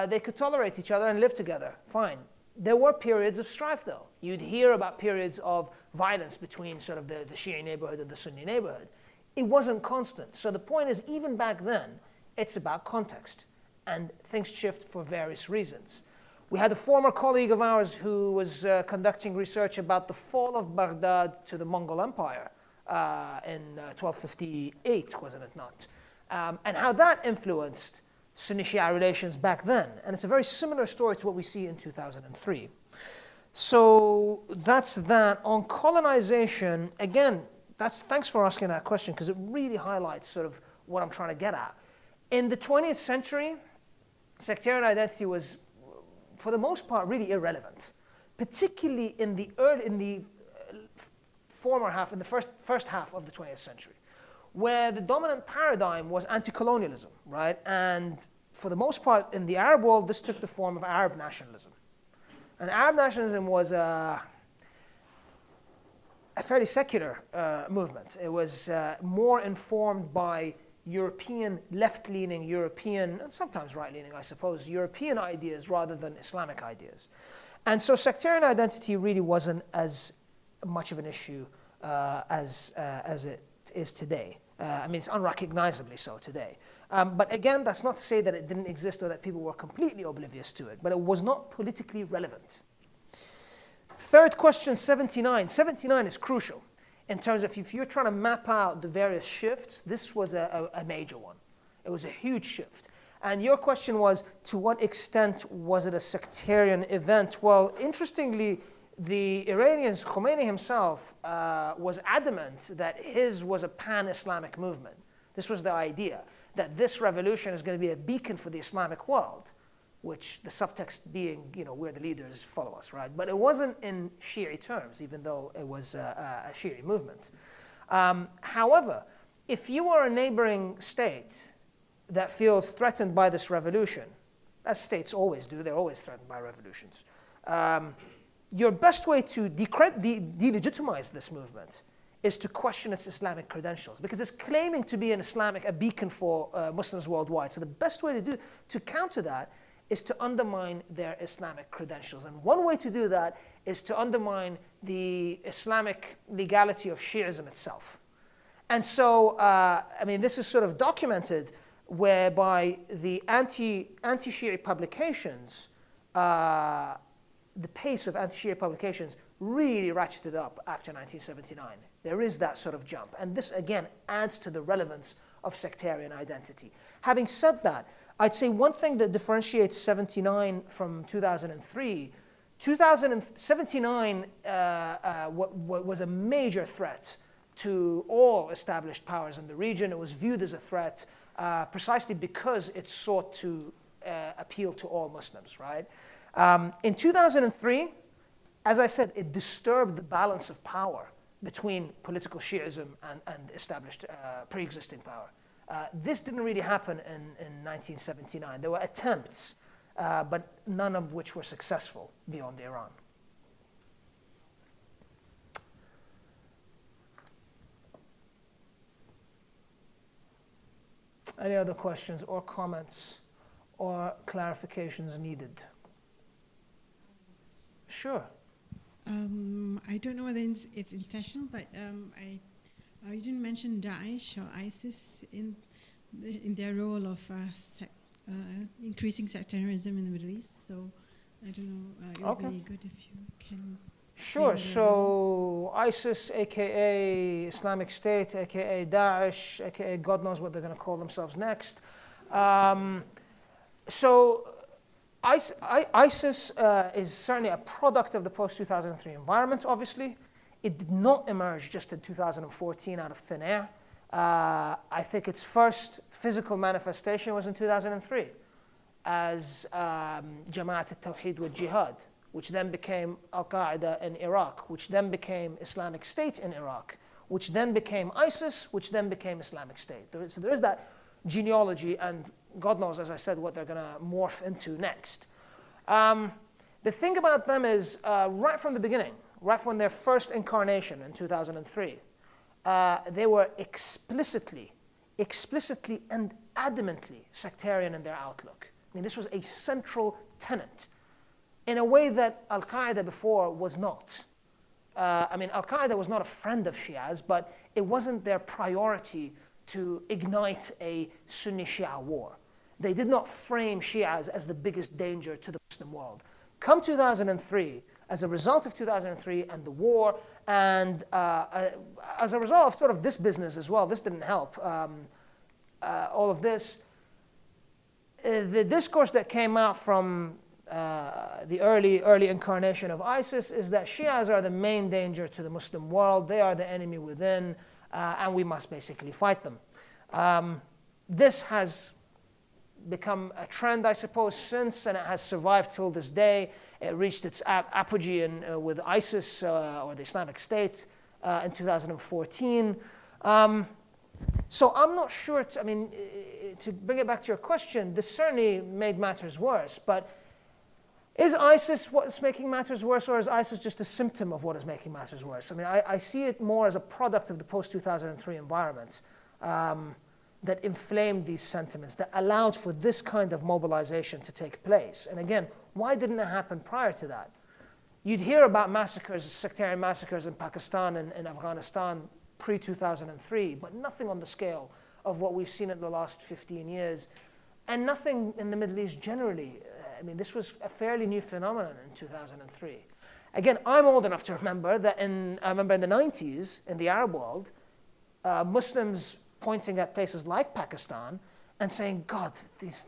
they could tolerate each other and live together, fine. There were periods of strife though. You'd hear about periods of violence between sort of the Shia neighborhood and the Sunni neighborhood. It wasn't constant. So the point is, even back then, it's about context. And things shift for various reasons. We had a former colleague of ours who was conducting research about the fall of Baghdad to the Mongol Empire in 1258, wasn't it not? And how that influenced Sunni-Shia relations back then. And it's a very similar story to what we see in 2003. So that's that. On colonization, again, thanks for asking that question, because it really highlights sort of what I'm trying to get at. In the 20th century, sectarian identity was, for the most part, really irrelevant, particularly in the former half, in the first half of the 20th century, where the dominant paradigm was anti-colonialism, right? And for the most part, in the Arab world, this took the form of Arab nationalism. And Arab nationalism was fairly secular movement. It was more informed by European, left-leaning European, and sometimes right-leaning, I suppose, European ideas rather than Islamic ideas. And so sectarian identity really wasn't as much of an issue as it is today. I mean, it's unrecognizably so today. But again, that's not to say that it didn't exist or that people were completely oblivious to it, but it was not politically relevant. Third question, 79. 79 is crucial in terms of if you're trying to map out the various shifts, this was a major one. It was a huge shift. And your question was, to what extent was it a sectarian event? Well, interestingly, the Iranians, Khomeini himself, was adamant that his was a pan-Islamic movement. This was the idea, that this revolution is going to be a beacon for the Islamic world, which the subtext being, we're the leaders, follow us, right? But it wasn't in Shi'i terms, even though it was a Shi'i movement. However, if you are a neighboring state that feels threatened by this revolution, as states always do, they're always threatened by revolutions, your best way to delegitimize this movement is to question its Islamic credentials, because it's claiming to be a beacon for Muslims worldwide. So the best way to counter that is to undermine their Islamic credentials. And one way to do that is to undermine the Islamic legality of Shi'ism itself. And so, this is sort of documented whereby the anti-Shi'i publications, the pace of anti-Shia publications really ratcheted up after 1979. There is that sort of jump. And this, again, adds to the relevance of sectarian identity. Having said that, I'd say one thing that differentiates 79 from 2003, 2079 was a major threat to all established powers in the region. It was viewed as a threat precisely because it sought to appeal to all Muslims, right? In 2003, as I said, it disturbed the balance of power between political Shi'ism and established pre-existing power. This didn't really happen in 1979. There were attempts, but none of which were successful beyond Iran. Any other questions or comments or clarifications needed? Sure. I don't know whether it's intentional, but you didn't mention Daesh or ISIS in their role of increasing sectarianism in the Middle East. So I don't know. It would be good if you can. Sure. So ISIS, aka Islamic State, aka Daesh, aka God knows what they're going to call themselves next. ISIS is certainly a product of the post-2003 environment, obviously. It did not emerge just in 2014 out of thin air. I think its first physical manifestation was in 2003 as Jama'at al-Tawheed wa Jihad, which then became Al-Qaeda in Iraq, which then became Islamic State in Iraq, which then became ISIS, which then became Islamic State. So there is that genealogy, and God knows, as I said, what they're going to morph into next. The thing about them is, right from the beginning, right from their first incarnation in 2003, they were explicitly and adamantly sectarian in their outlook. I mean, this was a central tenet in a way that Al-Qaeda before was not. Al-Qaeda was not a friend of Shias, but it wasn't their priority to ignite a Sunni-Shia war. They did not frame Shias as the biggest danger to the Muslim world. Come 2003, as a result of 2003 and the war, and as a result of sort of this business as well, this didn't help, all of this, the discourse that came out from the early incarnation of ISIS is that Shias are the main danger to the Muslim world, they are the enemy within, and we must basically fight them. This has become a trend, I suppose, since, and it has survived till this day. It reached its apogee with ISIS, or the Islamic State, in 2014. So I'm not sure, to bring it back to your question, this certainly made matters worse, but Is ISIS what's making matters worse, or is ISIS just a symptom of what is making matters worse? I mean, I see it more as a product of the post-2003 environment that inflamed these sentiments, that allowed for this kind of mobilization to take place. And again, why didn't it happen prior to that? You'd hear about massacres, sectarian massacres in Pakistan and in Afghanistan pre-2003, but nothing on the scale of what we've seen in the last 15 years, and nothing in the Middle East generally. I mean, this was a fairly new phenomenon in 2003. Again, I'm old enough to remember that I remember in the 90s, in the Arab world, Muslims pointing at places like Pakistan and saying, God,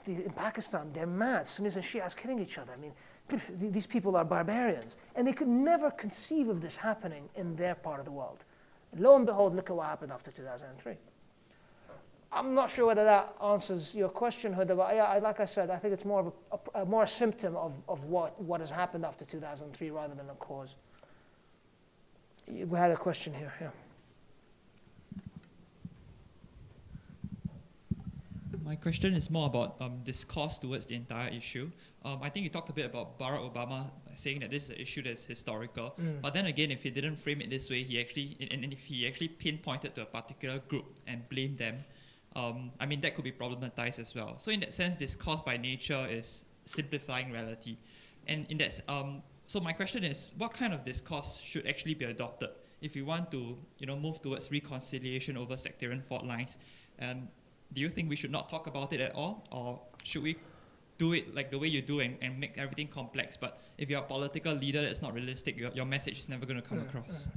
in Pakistan, they're mad. Sunnis and Shias killing each other. I mean, these people are barbarians. And they could never conceive of this happening in their part of the world. And lo and behold, look at what happened after 2003. I'm not sure whether that answers your question, Huda, but yeah, like I said, I think it's more of a symptom of what has happened after 2003 rather than a cause. We had a question here, yeah. My question is more about discourse towards the entire issue. I think you talked a bit about Barack Obama saying that this is an issue that's historical. But then again, if he didn't frame it this way, if he actually pinpointed to a particular group and blamed them, I mean, that could be problematized as well. So in that sense, discourse by nature is simplifying reality. And in that, so my question is, what kind of discourse should actually be adopted if we want to, move towards reconciliation over sectarian fault lines? Do you think we should not talk about it at all, or should we do it like the way you do and make everything complex? But if you're a political leader, that's not realistic. Your message is never going to come across.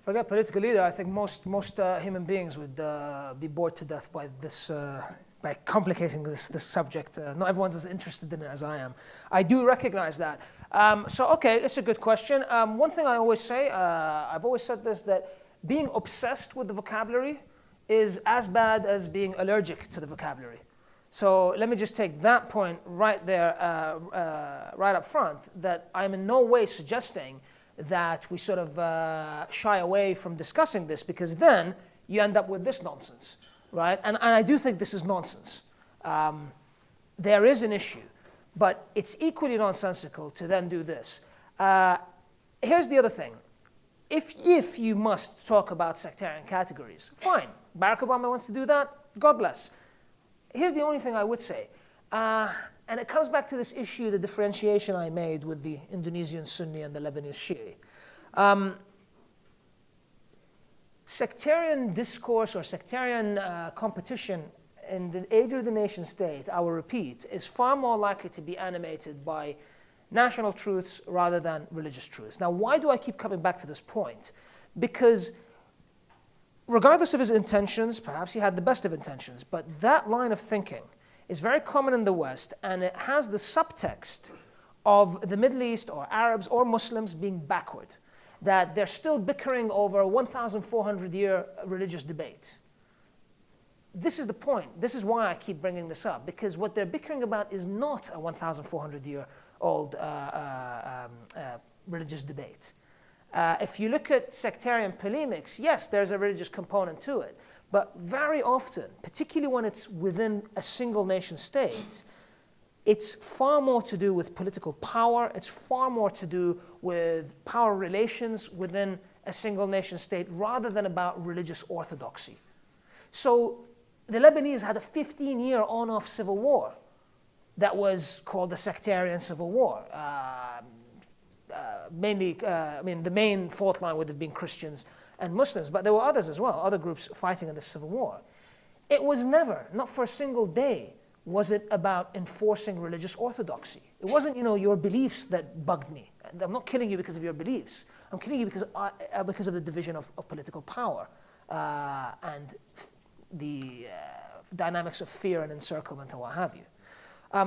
Forget political leader. I think most human beings would be bored to death by this, by complicating this subject. Not everyone's as interested in it as I am. I do recognize that. So okay, it's a good question. One thing I always say, I've always said this, that being obsessed with the vocabulary is as bad as being allergic to the vocabulary. So let me just take that point right there, right up front, that I'm in no way suggesting that we sort of shy away from discussing this, because then you end up with this nonsense, right? And I do think this is nonsense. There is an issue, but it's equally nonsensical to then do this. Here's the other thing. If you must talk about sectarian categories, fine. Barack Obama wants to do that, God bless. Here's the only thing I would say. And it comes back to this issue, the differentiation I made with the Indonesian Sunni and the Lebanese Shi'i. Sectarian discourse or sectarian competition in the age of the nation state, I will repeat, is far more likely to be animated by national truths rather than religious truths. Now, why do I keep coming back to this point? Because regardless of his intentions, perhaps he had the best of intentions, but that line of thinking is very common in the West, and it has the subtext of the Middle East or Arabs or Muslims being backward, that they're still bickering over a 1,400-year religious debate. This is the point. This is why I keep bringing this up, because what they're bickering about is not a 1,400-year-old religious debate. If you look at sectarian polemics, yes, there's a religious component to it. But very often, particularly when it's within a single nation state, it's far more to do with political power. It's far more to do with power relations within a single nation state rather than about religious orthodoxy. So the Lebanese had a 15-year on-off civil war that was called the sectarian civil war. Mainly, the main fault line would have been Christians and Muslims, but there were others as well, other groups fighting in the civil war. It was never, not for a single day, was it about enforcing religious orthodoxy. It wasn't, your beliefs that bugged me. I'm not killing you because of your beliefs. I'm killing you because of the division of political power and the dynamics of fear and encirclement and what have you.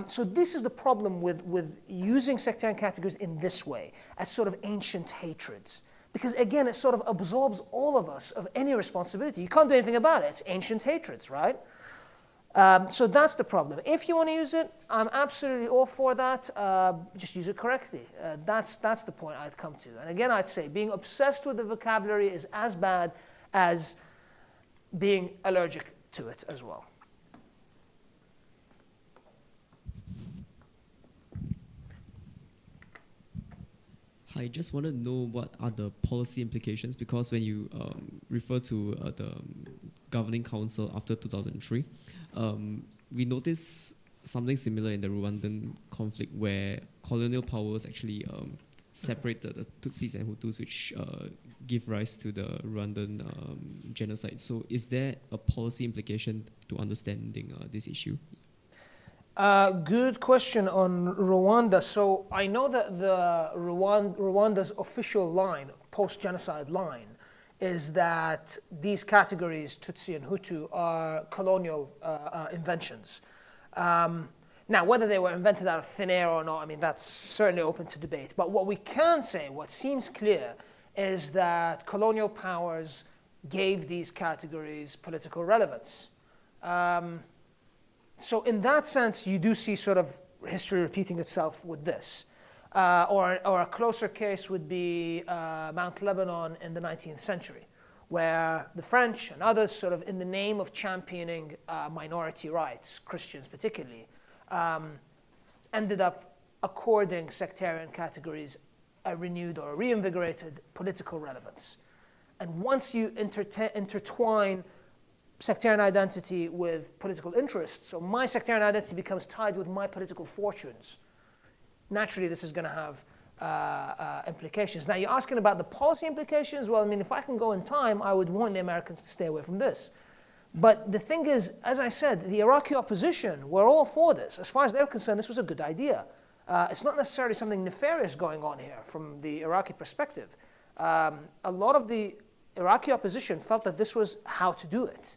So this is the problem with using sectarian categories in this way, as sort of ancient hatreds. Because again, it sort of absorbs all of us of any responsibility. You can't do anything about it. It's ancient hatreds, right? So that's the problem. If you want to use it, I'm absolutely all for that. Just use it correctly. That's the point I'd come to. And again, I'd say being obsessed with the vocabulary is as bad as being allergic to it as well. Hi, just want to know what are the policy implications, because when you refer to the governing council after 2003, we noticed something similar in the Rwandan conflict where colonial powers actually separated the Tutsis and Hutus, which give rise to the Rwandan genocide. So is there a policy implication to understanding this issue? Good question on Rwanda. So I know that the Rwanda's official line, post-genocide line, is that these categories, Tutsi and Hutu, are colonial inventions. Now, whether they were invented out of thin air or not, I mean, that's certainly open to debate. But what we can say, what seems clear, is that colonial powers gave these categories political relevance. So in that sense, you do see sort of history repeating itself with this. Or a closer case would be Mount Lebanon in the 19th century, where the French and others sort of in the name of championing minority rights, Christians particularly, ended up according sectarian categories a renewed or reinvigorated political relevance. And once you intertwine sectarian identity with political interests, so my sectarian identity becomes tied with my political fortunes, naturally this is going to have implications. Now you're asking about the policy implications. Well, I mean, if I can go in time, I would warn the Americans to stay away from this. But the thing is, as I said, the Iraqi opposition were all for this. As far as they're concerned, this was a good idea. It's not necessarily something nefarious going on here from the Iraqi perspective. A lot of the Iraqi opposition felt that this was how to do it.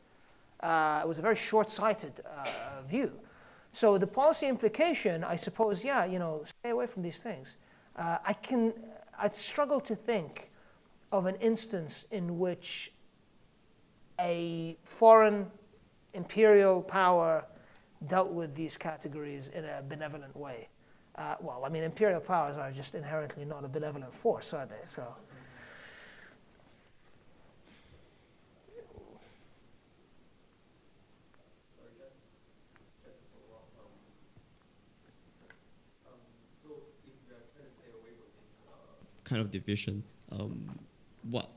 It was a very short-sighted view. So the policy implication, I suppose, yeah, you know, stay away from these things. I'd struggle to think of an instance in which a foreign imperial power dealt with these categories in a benevolent way. Well, I mean, imperial powers are just inherently not a benevolent force, are they? So. Kind of division, what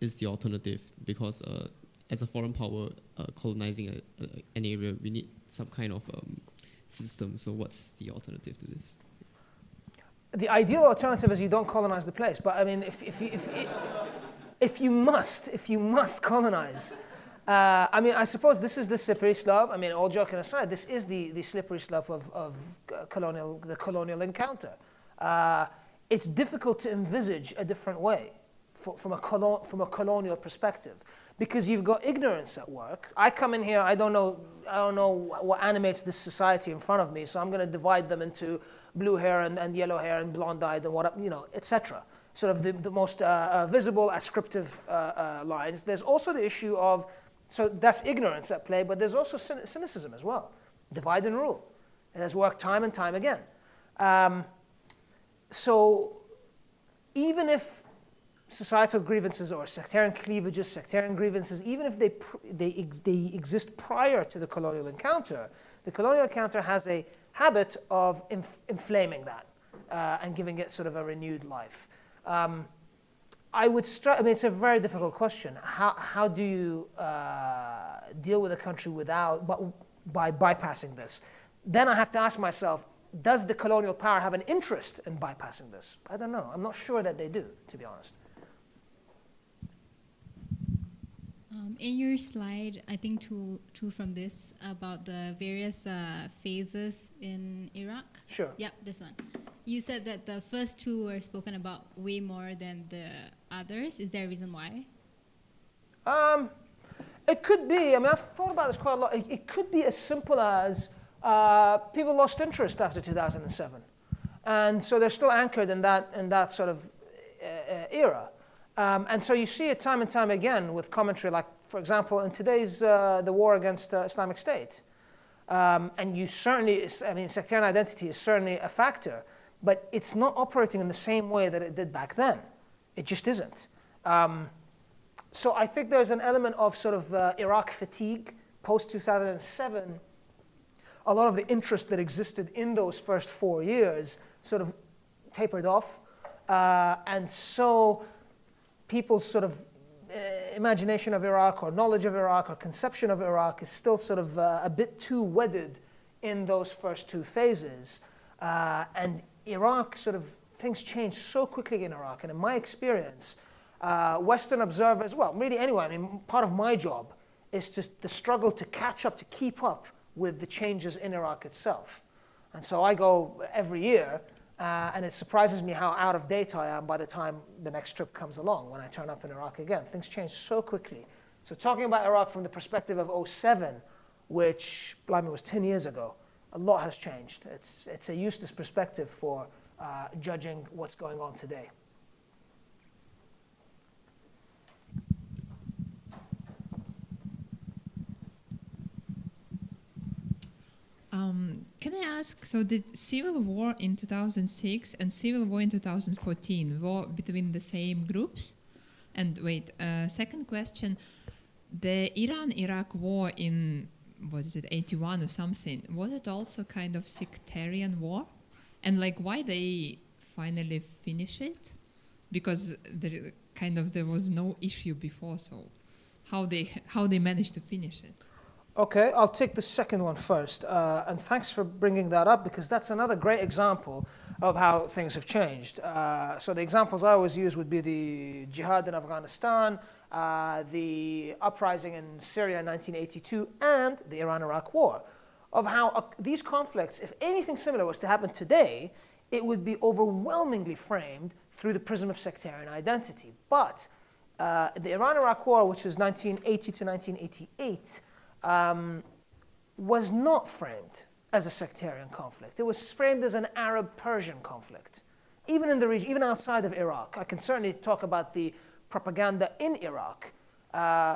is the alternative? Because as a foreign power colonizing an area, we need some kind of system. So what's the alternative to this? The ideal alternative is you don't colonize the place. But I mean, if you must colonize, I mean, I suppose this is the slippery slope. I mean, all joking aside, this is the slippery slope of the colonial encounter. It's difficult to envisage a different way from a colonial perspective, because you've got ignorance at work. I come in here, I don't know what animates this society in front of me, so I'm going to divide them into blue hair and yellow hair and blonde-eyed and what, you know, etc. Sort of the most visible ascriptive lines. There's also the issue of, so that's ignorance at play, but there's also cynicism as well. Divide and rule. It has worked time and time again. So even if societal grievances or sectarian cleavages, sectarian grievances, even if they exist prior to the colonial encounter, the colonial encounter has a habit of inflaming that and giving it sort of a renewed life. I mean, it's a very difficult question. How do you deal with a country by bypassing this? Then I have to ask myself, does the colonial power have an interest in bypassing this? I don't know. I'm not sure that they do, to be honest. In your slide, I think two from this, about the various phases in Iraq. Sure. Yep, this one. You said that the first two were spoken about way more than the others. Is there a reason why? It could be. I mean, I've thought about this quite a lot. It could be as simple as people lost interest after 2007. And so they're still anchored in that sort of era. And so you see it time and time again with commentary, like, for example, in today's the war against Islamic State. And you certainly, I mean, sectarian identity is certainly a factor, but it's not operating in the same way that it did back then. It just isn't. So I think there's an element of sort of Iraq fatigue post-2007. A lot of the interest that existed in those first 4 years sort of tapered off. and so people's sort of imagination of Iraq or knowledge of Iraq or conception of Iraq is still sort of a bit too wedded in those first two phases. And Iraq sort of, things changed so quickly in Iraq. And in my experience, Western observers, well, really anyway, I mean, part of my job is to struggle to catch up, to keep up with the changes in Iraq itself. And so I go every year, and it surprises me how out of date I am by the time the next trip comes along, when I turn up in Iraq again. Things change so quickly. So talking about Iraq from the perspective of '07, which, blimey, was 10 years ago, a lot has changed. It's a useless perspective for judging what's going on today. Can I ask, so the civil war in 2006 and civil war in 2014 were between the same groups? And wait, second question, the Iran-Iraq war in, what is it, 81 or something, was it also kind of sectarian war? And like, why they finally finish it? Because there was no issue before, so how they managed to finish it? Okay, I'll take the second one first. And thanks for bringing that up, because that's another great example of how things have changed. So the examples I always use would be the jihad in Afghanistan, the uprising in Syria in 1982, and the Iran-Iraq war, of how these conflicts, if anything similar was to happen today, it would be overwhelmingly framed through the prism of sectarian identity. But the Iran-Iraq war, which is 1980 to 1988, was not framed as a sectarian conflict. It was framed as an Arab-Persian conflict. Even in the region, even outside of Iraq, I can certainly talk about the propaganda in Iraq,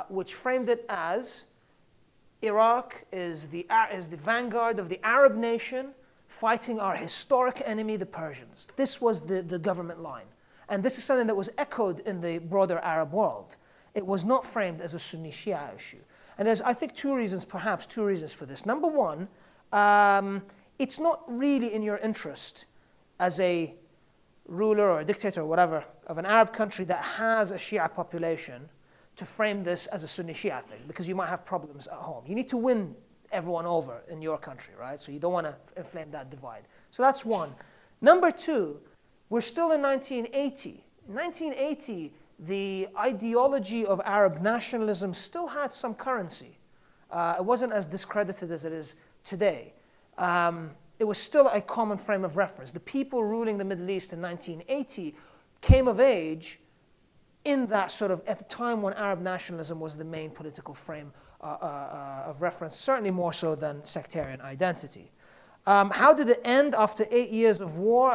which framed it as Iraq is the vanguard of the Arab nation fighting our historic enemy, the Persians. This was the government line. And this is something that was echoed in the broader Arab world. It was not framed as a Sunni Shia issue. And there's, I think, perhaps two reasons for this. Number one, it's not really in your interest as a ruler or a dictator or whatever of an Arab country that has a Shia population to frame this as a Sunni Shia thing, because you might have problems at home. You need to win everyone over in your country, right? So you don't want to inflame that divide. So that's one. Number two, we're still in 1980. In 1980, the ideology of Arab nationalism still had some currency. It wasn't as discredited as it is today. It was still a common frame of reference. The people ruling the Middle East in 1980 came of age in that sort of, at the time when Arab nationalism was the main political frame of reference, certainly more so than sectarian identity. How did it end after 8 years of war?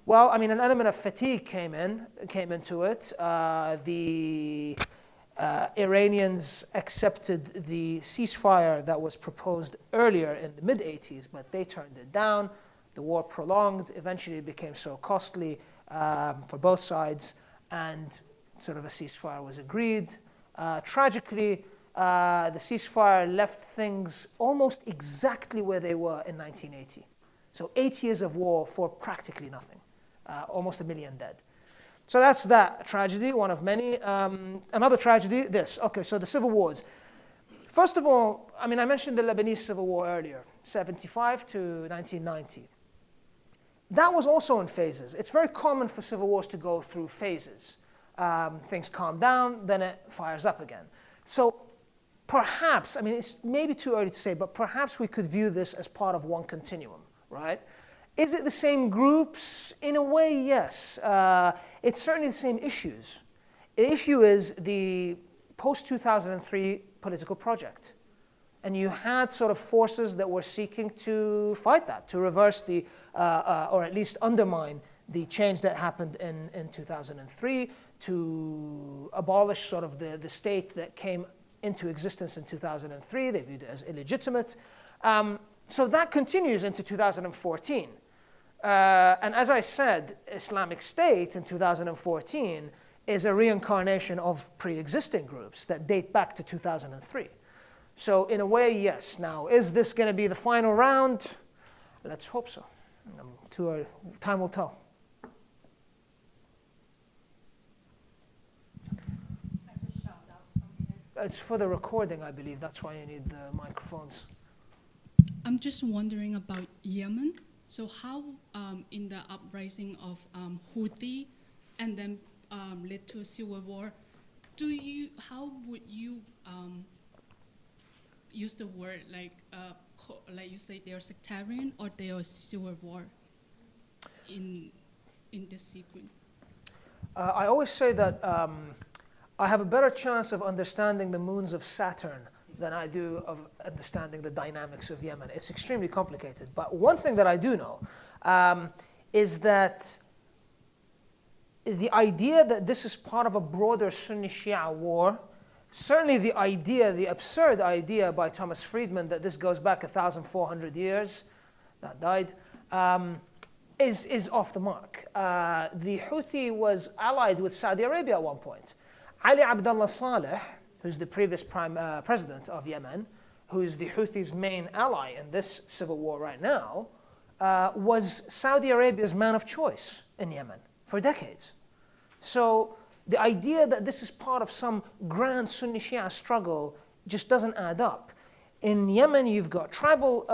Well, I mean, an element of fatigue came into it. The Iranians accepted the ceasefire that was proposed earlier in the mid-'80s, but they turned it down. The war prolonged. Eventually, it became so costly for both sides, and sort of a ceasefire was agreed. Tragically, the ceasefire left things almost exactly where they were in 1980. So 8 years of war for practically nothing. Almost 1 million dead. So that's that tragedy, one of many. Another tragedy, this. Okay, so the civil wars. First of all, I mean, I mentioned the Lebanese civil war earlier, 75 to 1990. That was also in phases. It's very common for civil wars to go through phases. Things calm down, then it fires up again. So perhaps, I mean, it's maybe too early to say, but perhaps we could view this as part of one continuum, right? Is it the same groups? In a way, yes. It's certainly the same issues. The issue is the post-2003 political project. And you had sort of forces that were seeking to fight that, to reverse the, or at least undermine the change that happened in 2003, to abolish sort of the state that came into existence in 2003. They viewed it as illegitimate. So that continues into 2014. And as I said, Islamic State in 2014 is a reincarnation of pre-existing groups that date back to 2003. So in a way, yes. Now, is this going to be the final round? Let's hope so. Time will tell. It's for the recording, I believe. That's why you need the microphones. I'm just wondering about Yemen. So how, in the uprising of Houthi, and then led to a civil war, how would you use the word like you say they are sectarian or they are civil war in this sequence? I always say that I have a better chance of understanding the moons of Saturn than I do of understanding the dynamics of Yemen. It's extremely complicated. But one thing that I do know is that the idea that this is part of a broader Sunni-Shia war, certainly the absurd idea by Thomas Friedman that this goes back 1,400 years, that died, is off the mark. The Houthi was allied with Saudi Arabia at one point. Ali Abdullah Saleh, who's the previous president of Yemen, who's the Houthis' main ally in this civil war right now, was Saudi Arabia's man of choice in Yemen for decades. So the idea that this is part of some grand Sunni Shia struggle just doesn't add up. In Yemen, you've got tribal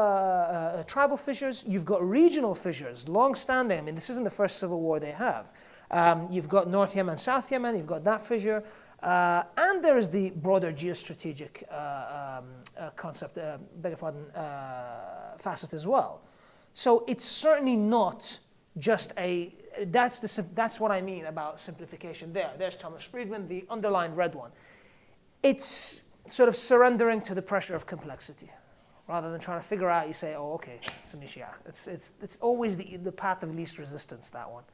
fissures, you've got regional fissures, long-standing. I mean, this isn't the first civil war they have. You've got North Yemen, South Yemen, you've got that fissure. And there is the broader geostrategic concept, facet as well. So it's certainly not just that's what I mean about simplification there. There's Thomas Friedman, the underlined red one. It's sort of surrendering to the pressure of complexity. Rather than trying to figure out, you say, oh, okay, Sunni Shia. It's always the path of least resistance, that one.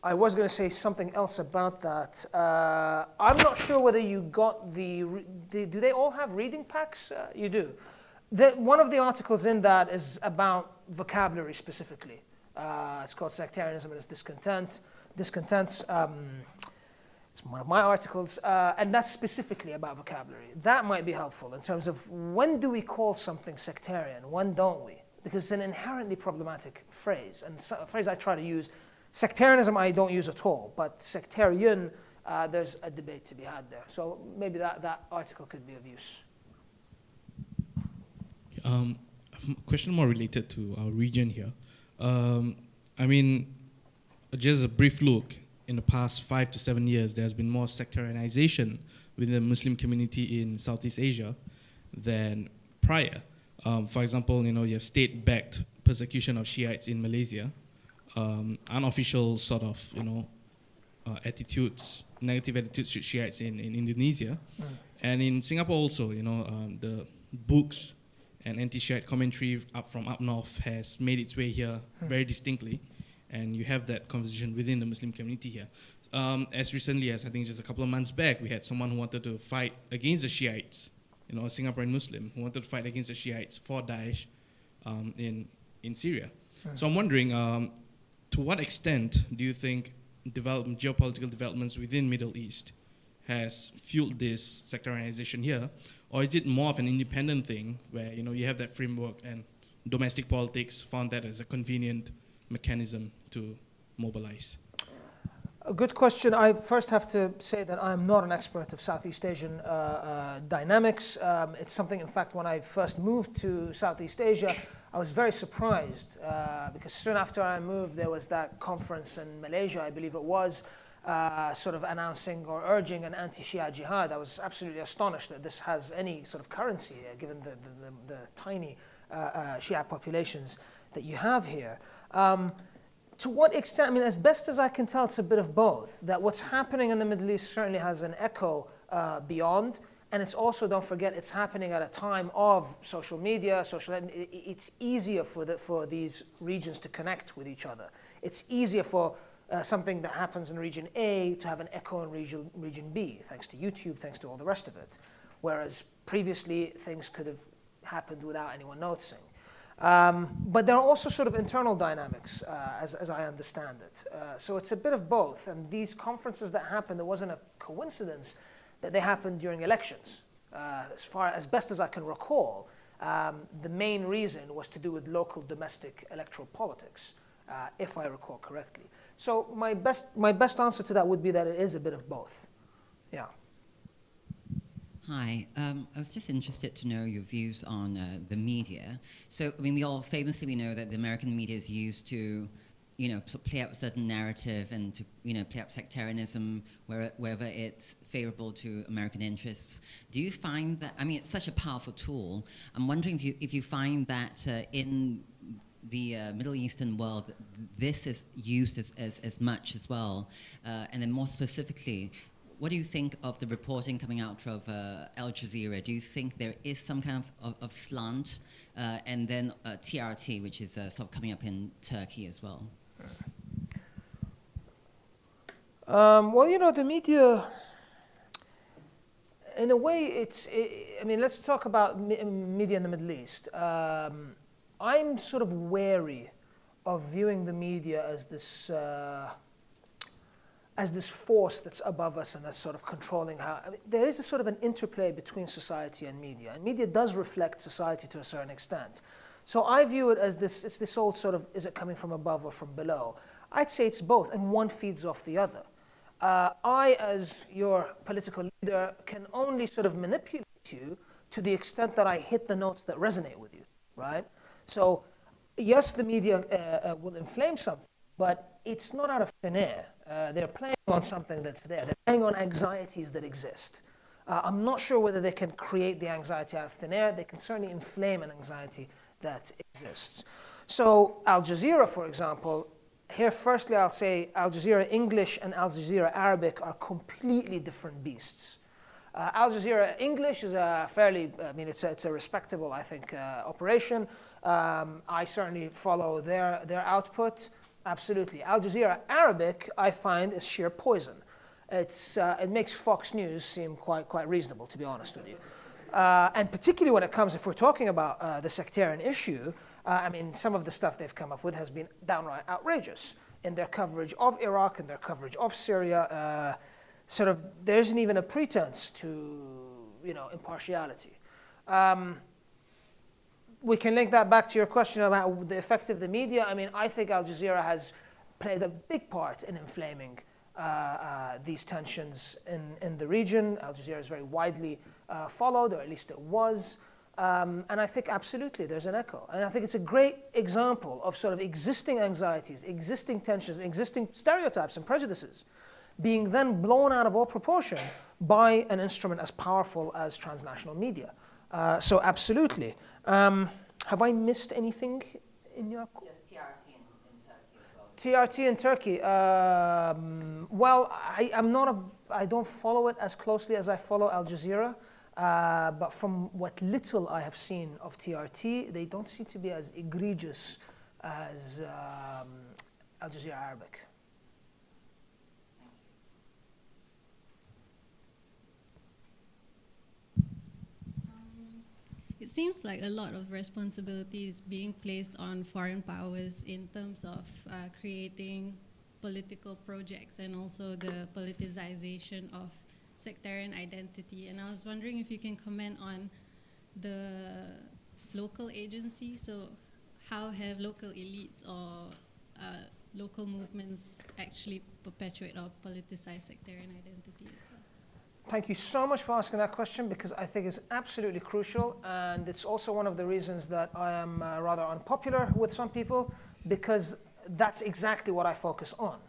I was going to say something else about that. I'm not sure whether you got do they all have reading packs? You do. One of the articles in that is about vocabulary specifically. It's called Sectarianism and its Discontents. It's one of my articles, and that's specifically about vocabulary. That might be helpful in terms of when do we call something sectarian, when don't we? Because it's an inherently problematic phrase, and a phrase I try to use. Sectarianism I don't use at all, but sectarian, there's a debate to be had there. So maybe that article could be of use. A question more related to our region here. I mean, just a brief look. In the past 5 to 7 years, there's been more sectarianization within the Muslim community in Southeast Asia than prior. For example, you have state-backed persecution of Shiites in Malaysia, unofficial sort of, attitudes, negative attitudes to Shiites in Indonesia, and in Singapore also, the books and anti-Shiite commentary from up north has made its way here very distinctly. And you have that conversation within the Muslim community here. As recently as I think just a couple of months back, we had someone who wanted to fight against the Shiites, a Singaporean Muslim who wanted to fight against the Shiites for Daesh in Syria. So I'm wondering, to what extent do you think geopolitical developments within Middle East has fueled this sectarianization here, or is it more of an independent thing where you have that framework and domestic politics found that as a convenient mechanism to mobilize? A good question. I first have to say that I'm not an expert of Southeast Asian dynamics. It's something, in fact, when I first moved to Southeast Asia, I was very surprised because soon after I moved, there was that conference in Malaysia, I believe it was, sort of announcing or urging an anti-Shia jihad. I was absolutely astonished that this has any sort of currency here, given the tiny Shia populations that you have here. To what extent, I mean, as best as I can tell, it's a bit of both. That what's happening in the Middle East certainly has an echo beyond, and it's also, don't forget, it's happening at a time of social media, it's easier for these regions to connect with each other. It's easier for something that happens in region A to have an echo in region B, thanks to YouTube, thanks to all the rest of it. Whereas previously, things could have happened without anyone noticing. But there are also sort of internal dynamics, as I understand it. So it's a bit of both. And these conferences that happened, it wasn't a coincidence that they happened during elections. As best as I can recall, the main reason was to do with local domestic electoral politics, if I recall correctly. So my best answer to that would be that it is a bit of both. Yeah. Hi, I was just interested to know your views on the media. So, I mean, we know that the American media is used to, play up a certain narrative and to, play up sectarianism wherever it's favorable to American interests. Do you find that, I mean, it's such a powerful tool. I'm wondering if you find that in the Middle Eastern world, this is used as much as well. And then more specifically, what do you think of the reporting coming out of Al Jazeera? Do you think there is some kind of slant? And then TRT, which is sort of coming up in Turkey as well. Well, the media, in a way, I mean, let's talk about media in the Middle East. I'm sort of wary of viewing the media as this force that's above us and that's sort of controlling how. I mean, there is a sort of an interplay between society and media media does reflect society to a certain extent. So I view it as it's this old sort of, is it coming from above or from below? I'd say it's both, and one feeds off the other. I, as your political leader, can only sort of manipulate you to the extent that I hit the notes that resonate with you, right? So, yes, the media will inflame something, but it's not out of thin air. They're playing on something that's there. They're playing on anxieties that exist. I'm not sure whether they can create the anxiety out of thin air. They can certainly inflame an anxiety that exists. So Al Jazeera, for example, here firstly I'll say Al Jazeera English and Al Jazeera Arabic are completely different beasts. Al Jazeera English is a fairly, I mean, it's a respectable, I think, operation. I certainly follow their output. Absolutely. Al Jazeera Arabic, I find, is sheer poison. It makes Fox News seem quite reasonable, to be honest with you. And particularly when it comes, if we're talking about the sectarian issue, I mean, some of the stuff they've come up with has been downright outrageous in their coverage of Iraq and their coverage of Syria. There isn't even a pretense to, impartiality. We can link that back to your question about the effect of the media. I mean, I think Al Jazeera has played a big part in inflaming these tensions in the region. Al Jazeera is very widely followed, or at least it was. And I think absolutely there's an echo. And I think it's a great example of sort of existing anxieties, existing tensions, existing stereotypes and prejudices being then blown out of all proportion by an instrument as powerful as transnational media. So absolutely. Have I missed anything in your question? Just TRT in Turkey as well. TRT in Turkey. Well, I don't follow it as closely as I follow Al Jazeera. But from what little I have seen of TRT, they don't seem to be as egregious as Al Jazeera Arabic. It seems like a lot of responsibility is being placed on foreign powers in terms of creating political projects and also the politicization of sectarian identity. And I was wondering if you can comment on the local agency. So how have local elites or local movements actually perpetuate or politicize sectarian identity itself? Thank you so much for asking that question, because I think it's absolutely crucial, and it's also one of the reasons that I am rather unpopular with some people, because that's exactly what I focus on,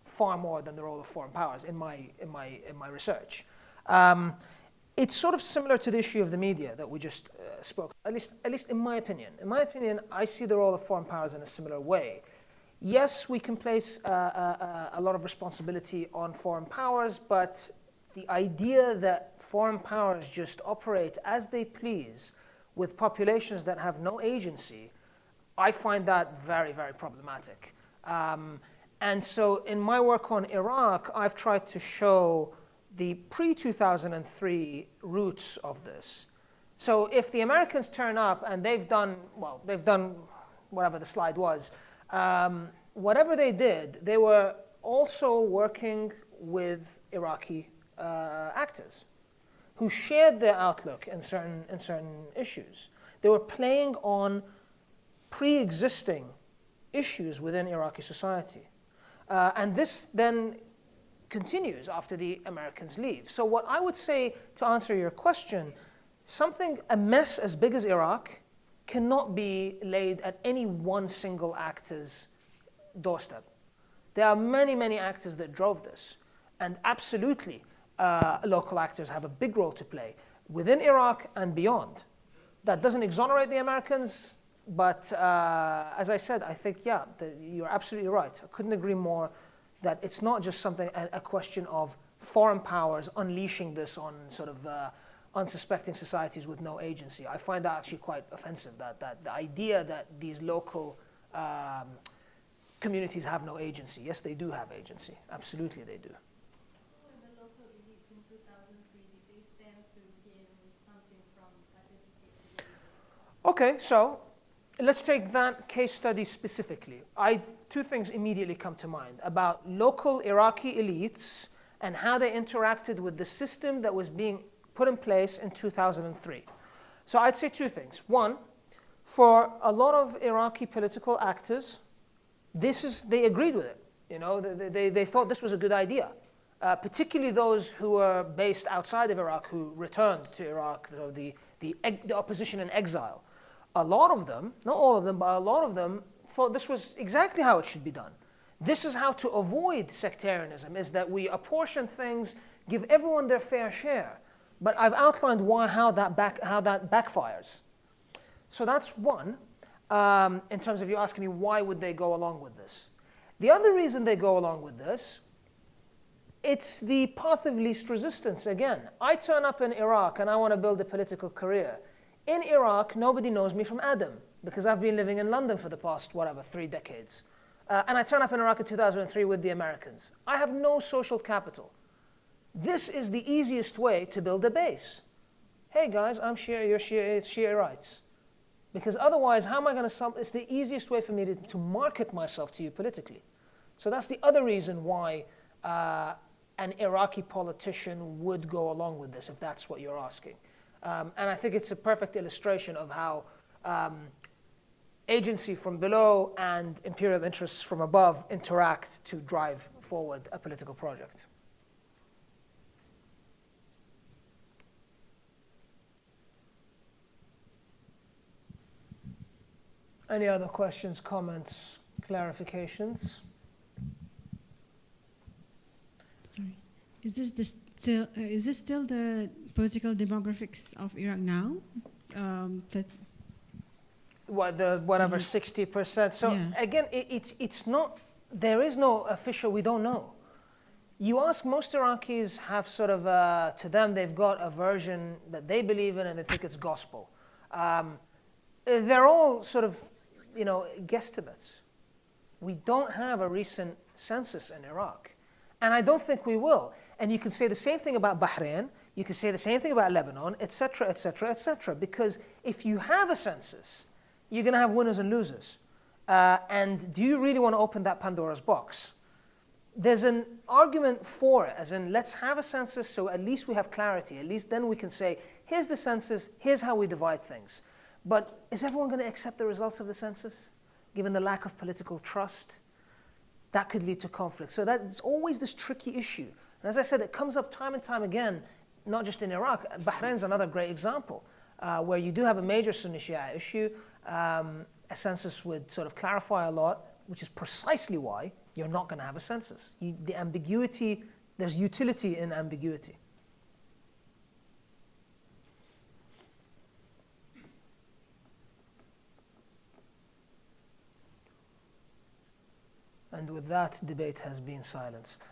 far more than the role of foreign powers in my research. It's sort of similar to the issue of the media that we just spoke. At least in my opinion. In my opinion, I see the role of foreign powers in a similar way. Yes, we can place a lot of responsibility on foreign powers, but the idea that foreign powers just operate as they please with populations that have no agency, I find that very, very problematic. And so in my work on Iraq, I've tried to show the pre-2003 roots of this. So if the Americans turn up and they've done whatever the slide was, whatever they did, they were also working with Iraqi actors who shared their outlook in certain issues. They were playing on pre-existing issues within Iraqi society. And this then continues after the Americans leave. So what I would say, to answer your question, a mess as big as Iraq cannot be laid at any one single actor's doorstep. There are many, many actors that drove this. And absolutely, local actors have a big role to play within Iraq and beyond. That doesn't exonerate the Americans, but as I said, I think, yeah, you're absolutely right. I couldn't agree more that it's not just a question of foreign powers unleashing this on sort of unsuspecting societies with no agency. I find that actually quite offensive, that the idea that these local communities have no agency. Yes, they do have agency. Absolutely, they do. The local elites in 2003, did they stand to gain something from participating? Okay, so let's take that case study specifically. Two things immediately come to mind about local Iraqi elites and how they interacted with the system that was being put in place in 2003. So I'd say two things. One, for a lot of Iraqi political actors, they agreed with it. You know, they thought this was a good idea. Particularly those who were based outside of Iraq, who returned to Iraq, the opposition in exile. A lot of them, not all of them, but a lot of them thought this was exactly how it should be done. This is how to avoid sectarianism, is that we apportion things, give everyone their fair share. But I've outlined how that backfires. So that's one, in terms of you asking me why would they go along with this. The other reason they go along with this, it's the path of least resistance again. I turn up in Iraq and I want to build a political career. In Iraq, nobody knows me from Adam, because I've been living in London for the past, 3 decades. And I turn up in Iraq in 2003 with the Americans. I have no social capital. This is the easiest way to build a base. Hey guys, I'm Shia, you're Shia, it's Shiites. Because otherwise, how am I going to it's the easiest way for me to market myself to you politically. So that's the other reason why an Iraqi politician would go along with this, if that's what you're asking. And I think it's a perfect illustration of how agency from below and imperial interests from above interact to drive forward a political project. Any other questions, comments, clarifications? Sorry, is this still the political demographics of Iraq now? Whatever 60%. So yeah. Again, it's not. There is no official. We don't know. You ask most Iraqis have sort of to them they've got a version that they believe in and they think it's gospel. They're all sort of guesstimates. We don't have a recent census in Iraq, and I don't think we will. And you can say the same thing about Bahrain. You can say the same thing about Lebanon, etc., etc., etc. Because if you have a census, you're going to have winners and losers. And do you really want to open that Pandora's box? There's an argument for it, as in let's have a census so at least we have clarity. At least then we can say, here's the census, here's how we divide things. But is everyone going to accept the results of the census, given the lack of political trust? That could lead to conflict. So it's always this tricky issue. And as I said, it comes up time and time again, not just in Iraq. Bahrain's another great example, where you do have a major Sunni Shia issue. A census would sort of clarify a lot, which is precisely why you're not going to have a census. The ambiguity, there's utility in ambiguity. And with that, debate has been silenced.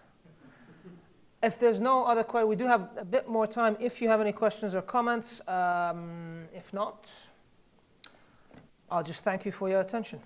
If there's no other question, we do have a bit more time if you have any questions or comments. If not, I'll just thank you for your attention.